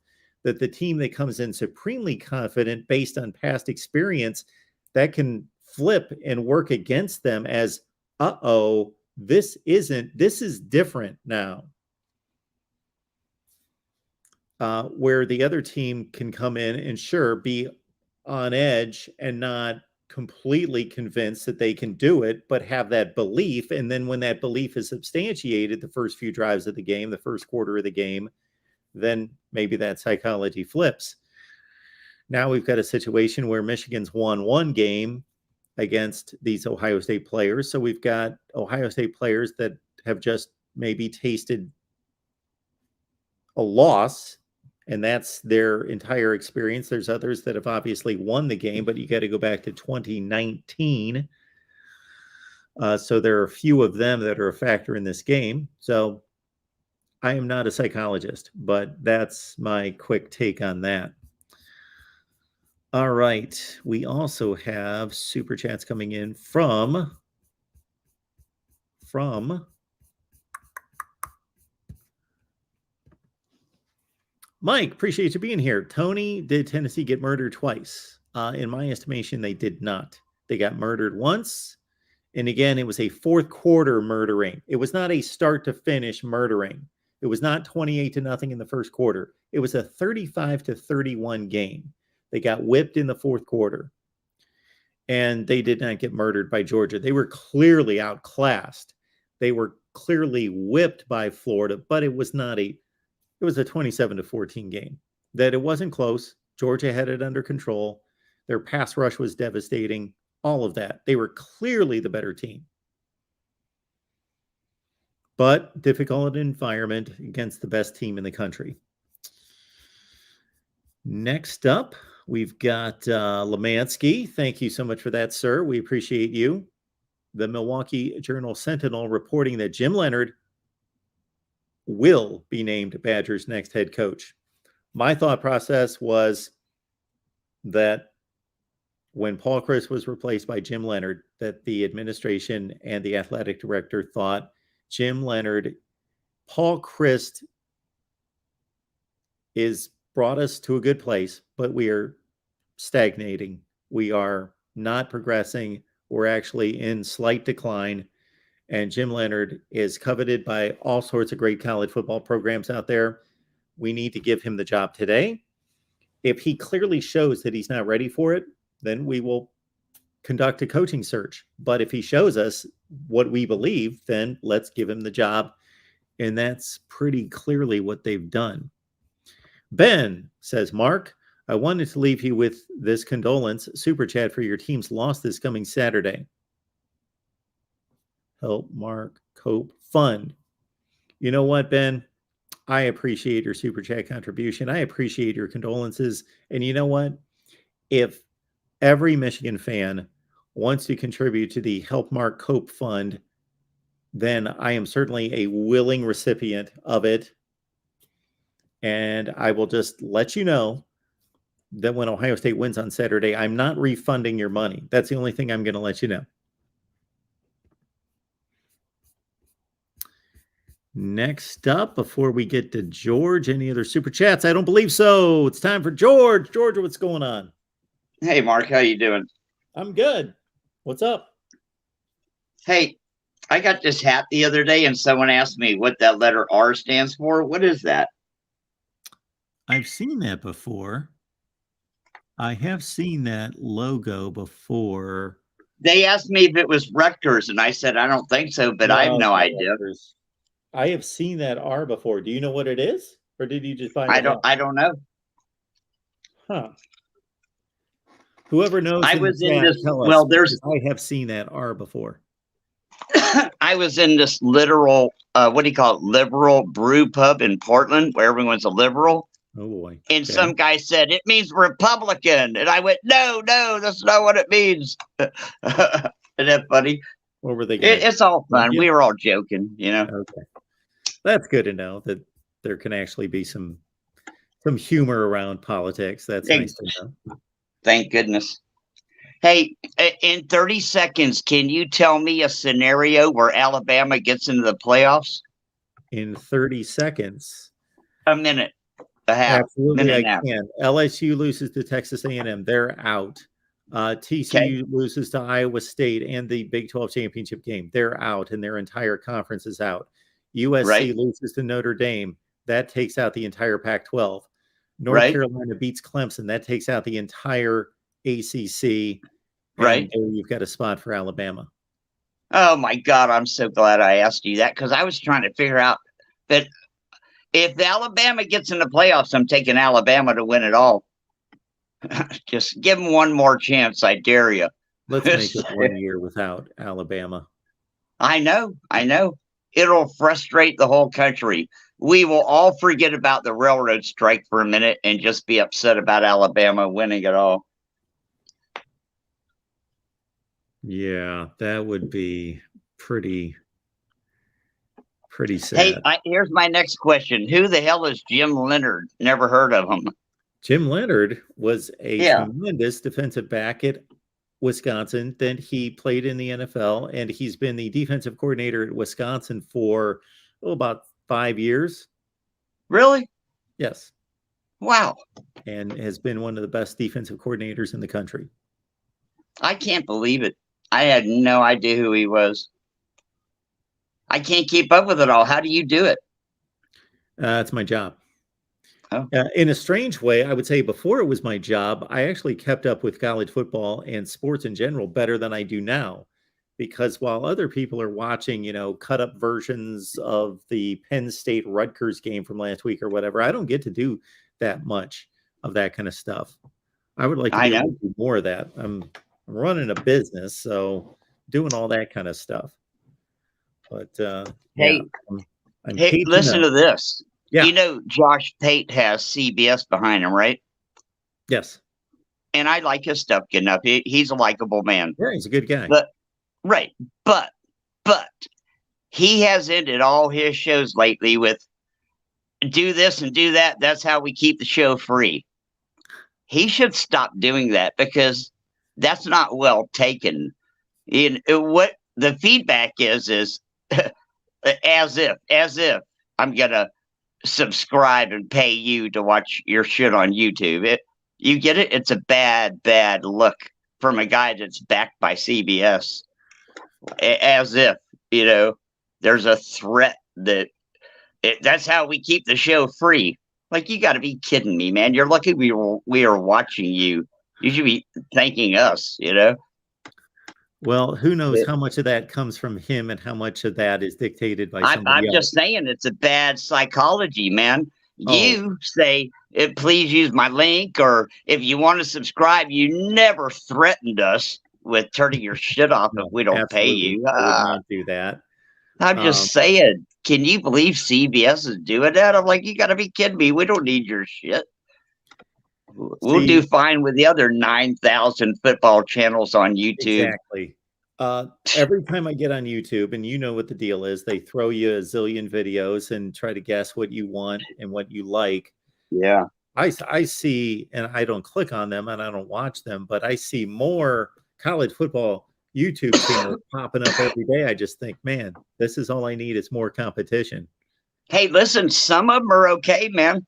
that the team that comes in supremely confident based on past experience, that can flip and work against them as, this is different now. Where the other team can come in and sure be on edge and not completely convinced that they can do it, but have that belief. And then when that belief is substantiated, the first few drives of the game, the first quarter of the game, then maybe that psychology flips. Now we've got a situation where Michigan's won one game against these Ohio State players. So we've got Ohio State players that have just maybe tasted a loss, and that's their entire experience. There's others that have obviously won the game, but you got to go back to 2019. So there are a few of them that are a factor in this game. So I am not a psychologist, but that's my quick take on that. All right. We also have super chats coming in from Mike. Appreciate you being here. Tony, did Tennessee get murdered twice? In my estimation, they did not. They got murdered once. And again, it was a fourth quarter murdering. It was not a start to finish murdering. It was not 28-0 in the first quarter. It was a 35-31 game. They got whipped in the fourth quarter. And they did not get murdered by Georgia. They were clearly outclassed. They were clearly whipped by Florida, but it was not it was a 27-14 game. That it wasn't close. Georgia had it under control. Their pass rush was devastating. All of that. They were clearly the better team. But difficult environment against the best team in the country. Next up, we've got Lemansky. Thank you so much for that, sir. We appreciate you. The Milwaukee Journal-Sentinel reporting that Jim Leonhard will be named Badgers' next head coach. My thought process was that when Paul Chryst was replaced by Jim Leonhard, that the administration and the athletic director thought Jim Leonhard, Paul Chryst is brought us to a good place, but we are stagnating. We are not progressing. We're actually in slight decline. And Jim Leonhard is coveted by all sorts of great college football programs out there. We need to give him the job today. If he clearly shows that he's not ready for it, then we will conduct a coaching search. But if he shows us what we believe, then let's give him the job. And that's pretty clearly what they've done. Ben says, Mark, I wanted to leave you with this condolence super chat for your team's loss this coming Saturday. Help Mark Cope Fund. You know what, Ben? I appreciate your super chat contribution. I appreciate your condolences. And you know what? If every Michigan fan wants to contribute to the Help Mark Cope Fund, then I am certainly a willing recipient of it. And I will just let you know that when Ohio State wins on Saturday, I'm not refunding your money. That's the only thing I'm going to let you know. Next up, before we get to George, any other super chats? I don't believe so. It's time for George. George, what's going on? Hey, Mark, how you doing? I'm good. What's up? Hey, I got this hat the other day, and someone asked me what that letter R stands for. What is that? I've seen that before. I have seen that logo before. They asked me if it was Rutgers, and I said I don't think so, but I have No, no it's not idea. Rutgers. I have seen that R before. Do you know what it is, or did you just find I it don't. out? I don't know. Huh. Whoever knows I in was the in chat, this. tell us. Well, there's. I have seen that R before. I was in this literal. What do you call it? Liberal brew pub in Portland, where everyone's a liberal. Oh boy. And Okay. some guy said it means Republican, and I went, no, that's not what it means. Isn't that funny? What were they gonna It's all fun. you? We were all joking, you know. Okay. That's good to know that there can actually be some humor around politics. That's nice to know. Thank goodness. Hey, in 30 seconds, can you tell me a scenario where Alabama gets into the playoffs? In 30 seconds. A minute. A half. Absolutely, minute I and a half. can. LSU loses to Texas A&M. They're out. TCU loses to Iowa State and the Big 12 championship game. They're out, and their entire conference is out. USC loses to Notre Dame. That takes out the entire Pac-12. North Carolina beats Clemson. That takes out the entire ACC. And there you've got a spot for Alabama. Oh, my God. I'm so glad I asked you that, because I was trying to figure out that if Alabama gets in the playoffs, I'm taking Alabama to win it all. Just give them one more chance. I dare you. Let's make it 1 year without Alabama. I know. It'll frustrate the whole country. We will all forget about the railroad strike for a minute and just be upset about Alabama winning it all. Yeah, that would be pretty sad. Hey, here's my next question. Who the hell is Jim Leonard? Never heard of him. Jim Leonard was a tremendous defensive back at Wisconsin. Then he played in the NFL, and he's been the defensive coordinator at Wisconsin for about 5 years. Really? Yes. Wow. And has been one of the best defensive coordinators in the country. I can't believe it. I had no idea who he was. I can't keep up with it all. How do you do it? It's my job. Oh. In a strange way, I would say before it was my job, I actually kept up with college football and sports in general better than I do now. Because while other people are watching, cut up versions of the Penn State Rutgers game from last week or whatever, I don't get to do that much of that kind of stuff. I would like to be able to do more of that. I'm running a business, so doing all that kind of stuff. But hey, listen to this. Yeah. You know, Josh Pate has CBS behind him, right? Yes. And I like his stuff good enough. He's a likable man. Yeah, he's a good guy. But he has ended all his shows lately with do this and do that. That's how we keep the show free. He should stop doing that, because that's not well taken. What the feedback is as if I'm gonna subscribe and pay you to watch your shit on YouTube. You get it? It's a bad look from a guy that's backed by CBS. As if, there's a threat that that's how we keep the show free. Like, you got to be kidding me, man. You're lucky we are watching you. You should be thanking us, Well, who knows how much of that comes from him and how much of that is dictated by somebody else. I'm just saying it's a bad psychology, man. You say, please use my link, or if you want to subscribe. You never threatened us with turning your shit off if we don't pay you. I would not do that. I'm just saying, can you believe CBS is doing that? I'm like, you got to be kidding me. We don't need your shit. We'll do fine with the other 9,000 football channels on YouTube. Exactly. Every time I get on YouTube, and you know what the deal is, they throw you a zillion videos and try to guess what you want and what you like. Yeah. I see, and I don't click on them and I don't watch them, but I see more college football YouTube channels popping up every day. I just think, man, this is all I need. It's more competition. Hey, listen, some of them are okay, man.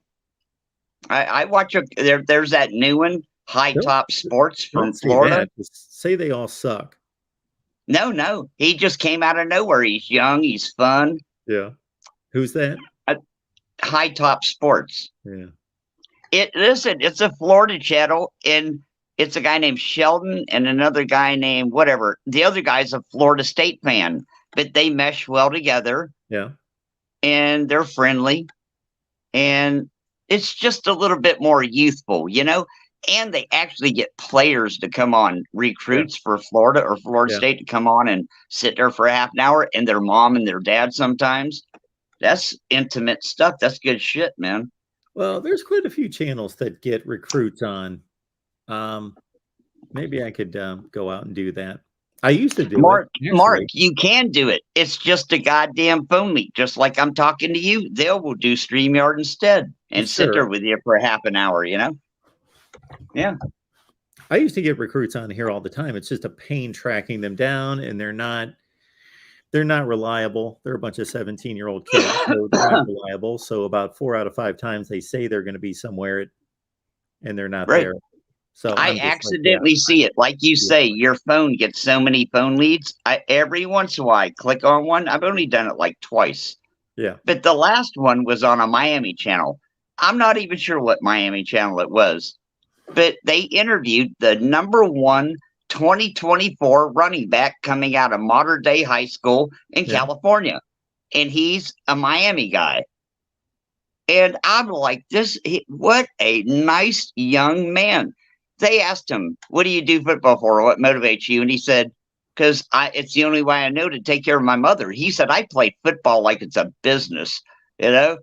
I watch there's that new one, High Top Sports from Florida. Say they all suck. No. He just came out of nowhere. He's young. He's fun. Yeah. Who's that? High Top Sports. Yeah. Listen, it's a Florida channel, and it's a guy named Sheldon and another guy named whatever. The other guy's a Florida State fan, but they mesh well together. Yeah. And they're friendly, and it's just a little bit more youthful, you know. And they actually get players to come on, recruits for Florida or Florida State to come on and sit there for half an hour, and their mom and their dad sometimes. That's intimate stuff. That's good shit, man. Well, there's quite a few channels that get recruits on. Maybe I could go out and do that. I used to do Mark, it. Mark, you can do it. It's just a goddamn phone meet. Just like I'm talking to you, they will do StreamYard instead and sit there with you for half an hour, you know? Yeah. I used to get recruits on here all the time. It's just a pain tracking them down, and they're not reliable. They're a bunch of 17-year-old kids, so they're not reliable. So about 4 out of 5 times they say they're going to be somewhere, and they're not there. So I accidentally see it. Like you say, your phone gets so many phone leads. Every once in a while I click on one. I've only done it like twice. Yeah. But the last one was on a Miami channel. I'm not even sure what Miami channel it was. But they interviewed the #1 2024 running back coming out of Modern Day High School in California. And he's a Miami guy. And I'm like, what a nice young man. They asked him, what do you do football for? What motivates you? And he said, because it's the only way I know to take care of my mother. He said, I play football like it's a business, you know?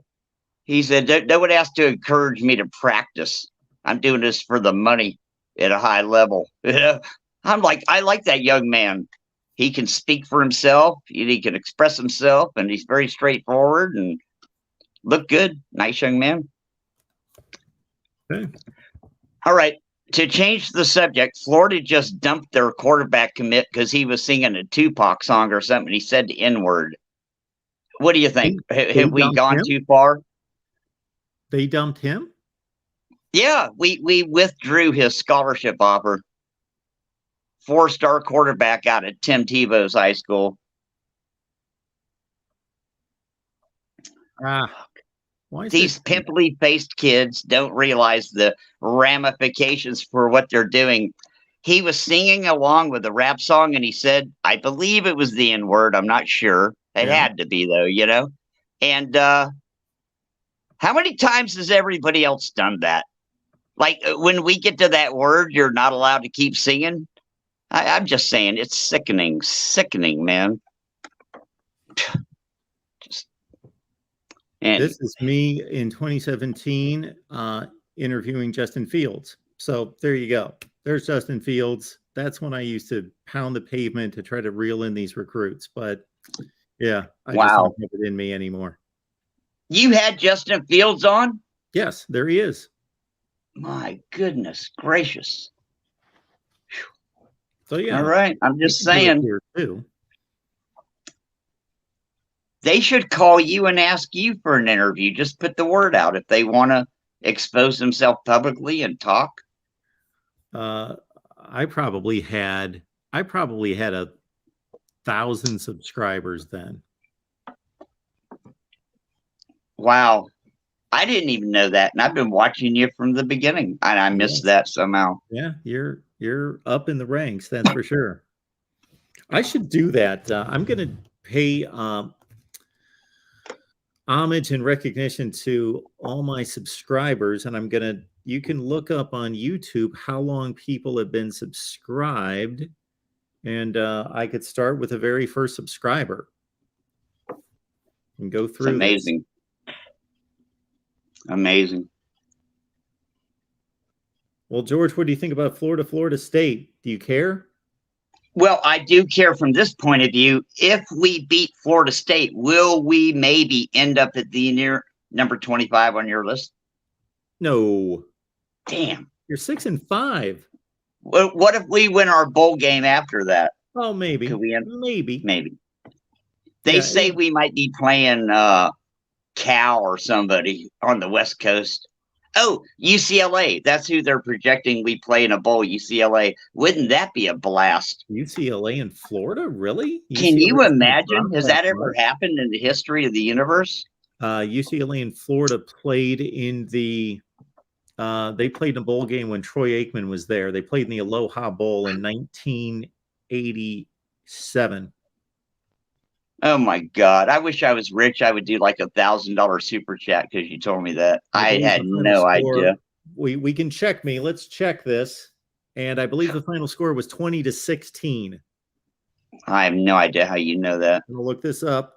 He said, no one has to encourage me to practice. I'm doing this for the money at a high level. You know? I'm like, I like that young man. He can speak for himself. He can express himself, and he's very straightforward and look good. Nice young man. Okay. All right. To change the subject, Florida just dumped their quarterback commit because he was singing a Tupac song or something. He said the N-word. What do you think? Have we gone too far? They dumped him? Yeah, we withdrew his scholarship offer. 4-star quarterback out of Tim Tebow's high school. These pimply faced kids don't realize the ramifications for what they're doing. He was singing along with a rap song, and he said, I believe it was the N-word. I'm not sure. It had to be, though, you know? And how many times has everybody else done that? Like, when we get to that word, you're not allowed to keep singing. I'm just saying, it's sickening, man. This is me in 2017 interviewing Justin Fields. So there you go. There's Justin Fields. That's when I used to pound the pavement to try to reel in these recruits. But yeah, I just don't have it in me anymore. You had Justin Fields on? Yes, there he is. My goodness gracious. So yeah. All right. I'm just saying. Here too. They should call you and ask you for an interview. Just put the word out if they want to expose themselves publicly and talk. I probably had 1,000 subscribers then. Wow. I didn't even know that. And I've been watching you from the beginning. And I missed that somehow. Yeah, you're up in the ranks, that's for sure. I should do that. I'm going to pay homage and recognition to all my subscribers, and you can look up on YouTube how long people have been subscribed, and I could start with the very first subscriber and go through. It's amazing. Amazing. Well, George, what do you think about Florida State? Do you care? Well, I do care from this point of view. If we beat Florida State, will we maybe end up at the near number 25 on your list? No. Damn. You're 6-5. Well, what if we win our bowl game after that? Oh, maybe. Could we Maybe. They say we might be playing Cal or somebody on the West Coast. Oh, UCLA. That's who they're projecting we play in a bowl, UCLA. Wouldn't that be a blast? UCLA in Florida, really? Can you UCLA 's gonna imagine? drop Has that that ever much? happened in the history of the universe? UCLA and Florida played in the they played in a bowl game when Troy Aikman was there. They played in the Aloha Bowl in 1987. Oh my God. I wish I was rich. I would do like $1,000 super chat because you told me that. I believe had the final no score- idea. We can check me. Let's check this. And I believe the final score was 20-16. I have no idea how you know that. I'm gonna look this up.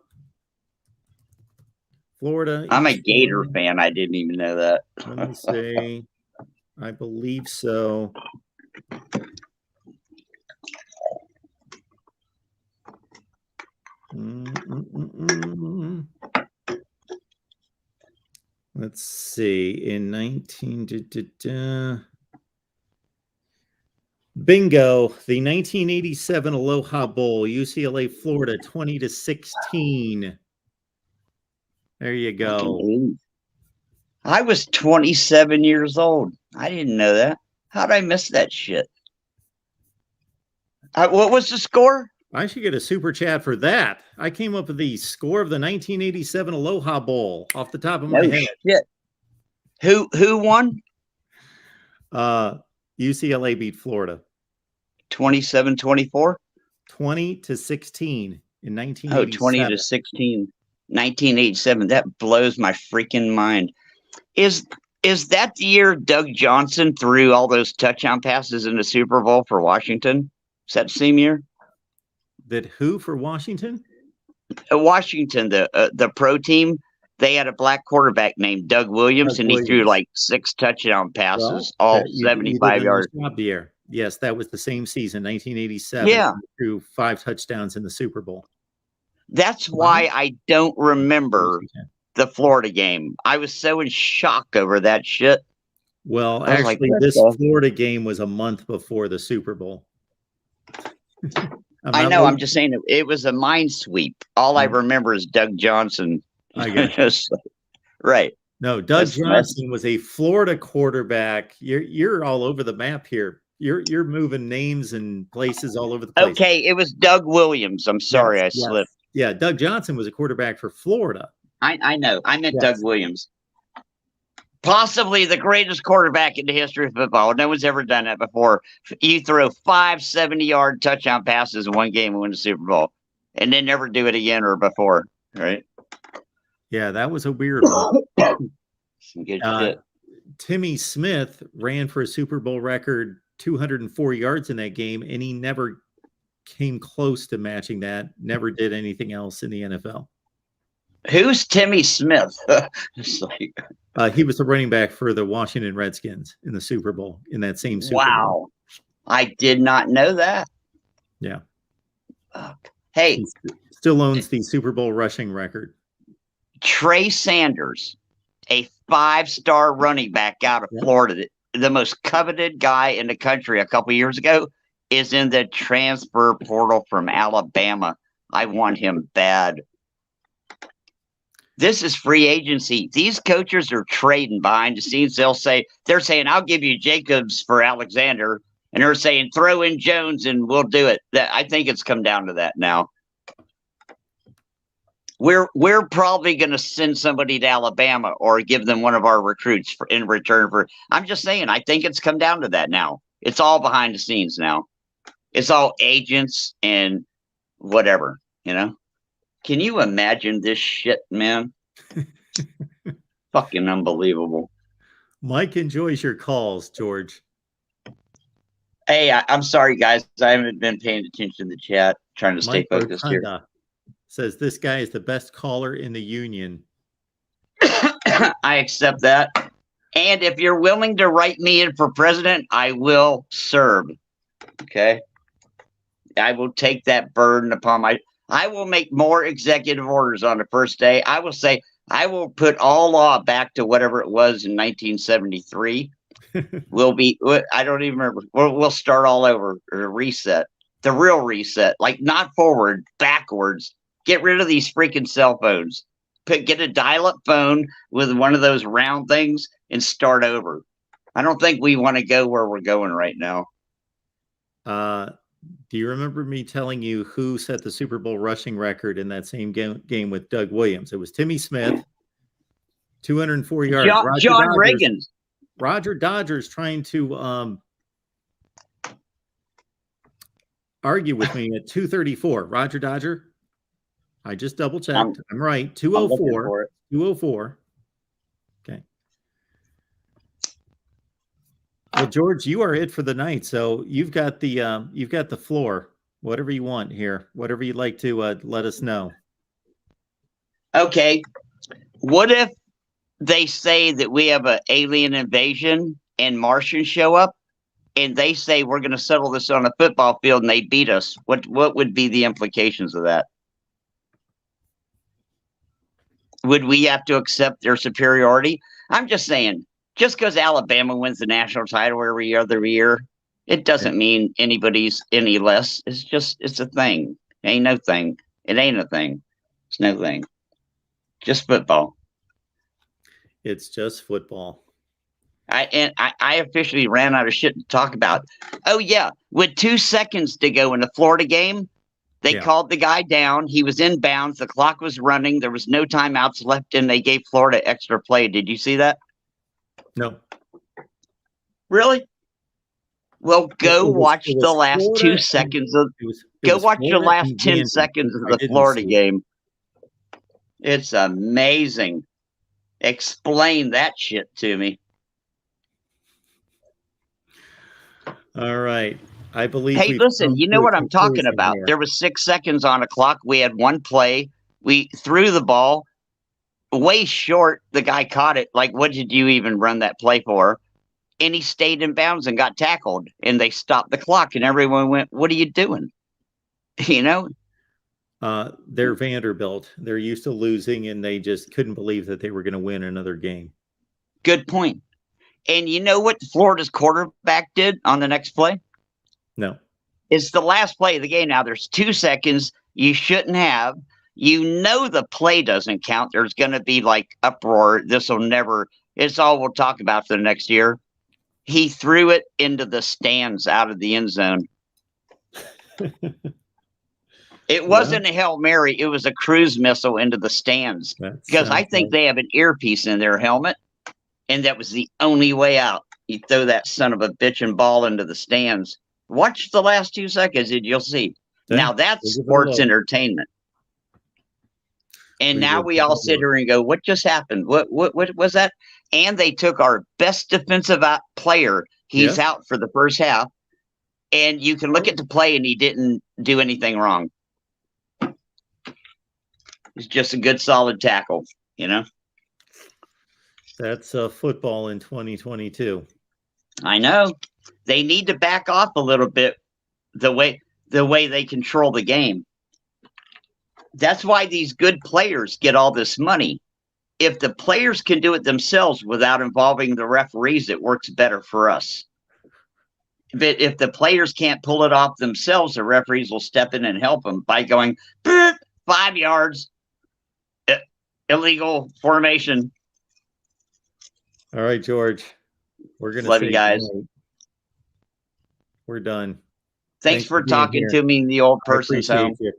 Florida. I'm a East Gator Florida. fan. I didn't even know that. Let me say. I believe so. Let's see. In 19. Bingo. The 1987 Aloha Bowl, UCLA, Florida, 20-16. There you go. I was 27 years old. I didn't know that. How'd I miss that shit? What was the score? I should get a super chat for that. I came up with the score of the 1987 Aloha Bowl off the top of my head. Shit. Who won? UCLA beat Florida 27-24? 20-16 in 1987. Oh, 20-16. 1987. That blows my freaking mind. Is that the year Doug Johnson threw all those touchdown passes in the Super Bowl for Washington? Is that the same year? That who for Washington? Washington, the pro team, they had a black quarterback named Doug Williams, and he threw like 6 touchdown passes, all 75 yards. Yes, that was the same season, 1987. Yeah. He threw 5 touchdowns in the Super Bowl. That's why I don't remember the Florida game. I was so in shock over that shit. Well, I was like, actually, what this the- Florida game was a month before the Super Bowl. I know. I'm just saying it was a mind sweep. All I remember is Doug Johnson. I get you. Right. No, Doug That's- Johnson was a Florida quarterback. You're all over the map here. You're moving names and places all over the place. Okay, it was Doug Williams. I'm sorry, Yes, I slipped. Yeah, Doug Johnson was a quarterback for Florida. I know. I meant Yes. Doug Williams. Possibly the greatest quarterback in the history of football. No one's ever done that before. You throw 5 70-yard touchdown passes in one game and win the Super Bowl, and then never do it again or before. Right? Yeah, that was a weird one. Some good shit. Timmy Smith ran for a Super Bowl record 204 yards in that game, and he never came close to matching that. Never did anything else in the NFL. Who's Timmy Smith? It's like, He was the running back for the Washington Redskins in the Super Bowl, in that same Super Bowl. wow. I did not know that. Yeah. Hey, He still owns the Super Bowl rushing record. Trey Sanders, a 5-star running back out of Florida, the most coveted guy in the country a couple years ago, is in the transfer portal from Alabama. I want him bad. This is free agency. These coaches are trading behind the scenes. They're saying, I'll give you Jacobs for Alexander. And they're saying, throw in Jones and we'll do it. I think it's come down to that now. We're probably going to send somebody to Alabama or give them one of our recruits in return for. I'm just saying, I think it's come down to that now. It's all behind the scenes now. It's all agents and whatever, you know. Can you imagine this shit, man? Fucking unbelievable. Mike enjoys your calls, George. Hey, I'm sorry, guys. I haven't been paying attention to the chat. Trying to stay Mike focused here. Rotunda says this guy is the best caller in the union. I accept that. And if you're willing to write me in for president, I will serve. Okay. I will take that burden upon I will make more executive orders on the first day. I will say, I will put all law back to whatever it was in 1973. I don't even remember. We'll start all over, or reset. The real reset, like not forward, backwards. Get rid of these freaking cell phones. get a dial-up phone with one of those round things and start over. I don't think we want to go where we're going right now. Do you remember me telling you who set the Super Bowl rushing record in that same game with Doug Williams? It was Timmy Smith, 204 yards. John Reagan. Roger Dodger's trying to argue with me at 234. Roger Dodger, I just double checked. I'm right. 204. 204. Okay. Well, George, you are it for the night. So you've got the floor. Whatever you want here. Whatever you'd like to let us know. Okay. What if they say that we have an alien invasion and Martians show up and they say we're going to settle this on a football field and they beat us? What would be the implications of that? Would we have to accept their superiority? I'm just saying, just because Alabama wins the national title every other year, it doesn't mean anybody's any less. It's a thing. Ain't no thing. It ain't a thing. It's no thing. Just football. It's just football. I officially ran out of shit to talk about. Oh yeah, with 2 seconds to go in the Florida game, they called the guy down. He was in bounds. The clock was running. There was no timeouts left, and they gave Florida extra play. Did you see that? No. Really? Well, go watch the last 2 seconds of. Go watch the last 10 seconds of the Florida game. It's amazing. Explain that shit to me. All right. I believe. Hey, listen, you know what I'm talking about. There was 6 seconds on a clock. We had one play. We threw the ball way short. The guy caught it. Like, what did you even run that play for? And he stayed in bounds and got tackled. And they stopped the clock. And everyone went, what are you doing? You know? They're Vanderbilt. They're used to losing, and they just couldn't believe that they were going to win another game. Good point. And you know what Florida's quarterback did on the next play? No. It's the last play of the game. Now, there's 2 seconds you shouldn't have. You know the play doesn't count. There's going to be like uproar. This will never. It's all we'll talk about for the next year. He threw it into the stands out of the end zone. It wasn't a Hail Mary. It was a cruise missile into the stands. Because I think they have an earpiece in their helmet. And that was the only way out. You throw that son of a bitchin' ball into the stands. Watch the last 2 seconds and you'll see. Now that's sports entertainment. And now we all sit here and go, what just happened? What was that? And they took our best defensive player. He's out for the first half. And you can look at the play and he didn't do anything wrong. It's just a good solid tackle, you know? That's football in 2022. I know. They need to back off a little bit the way they control the game. That's why these good players get all this money. If the players can do it themselves without involving the referees, it works better for us. But if the players can't pull it off themselves, the referees will step in and help them by going 5 yards, illegal formation. All right, George. We're going to love you guys. We're done. Thanks for talking to me in the old person's home. You.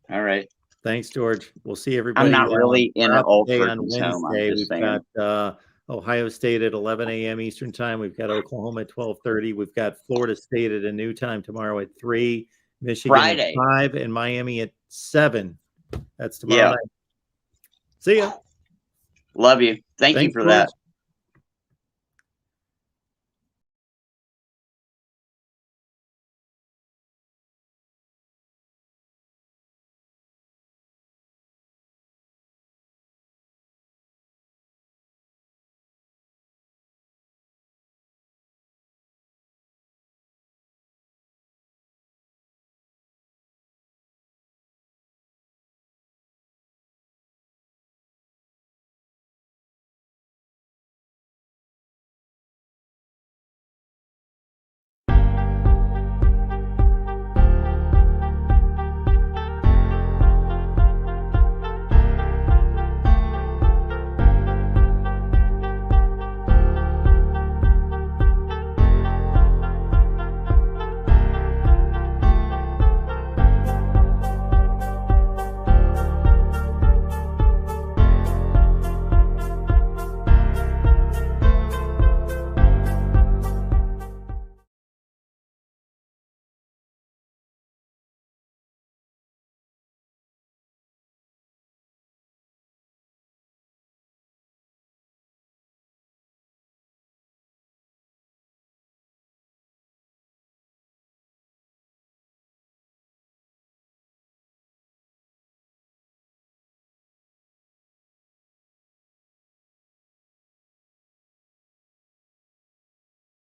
All right. Thanks, George. We'll see everybody. I'm not really in an old person's on home. Wednesday. We've got Ohio State at 11 a.m. Eastern time. We've got Oklahoma at 12:30. We've got Florida State at a new time tomorrow at 3. Michigan Friday. at 5 and Miami at 7. That's tomorrow night. See ya. Love you. Thank you for that.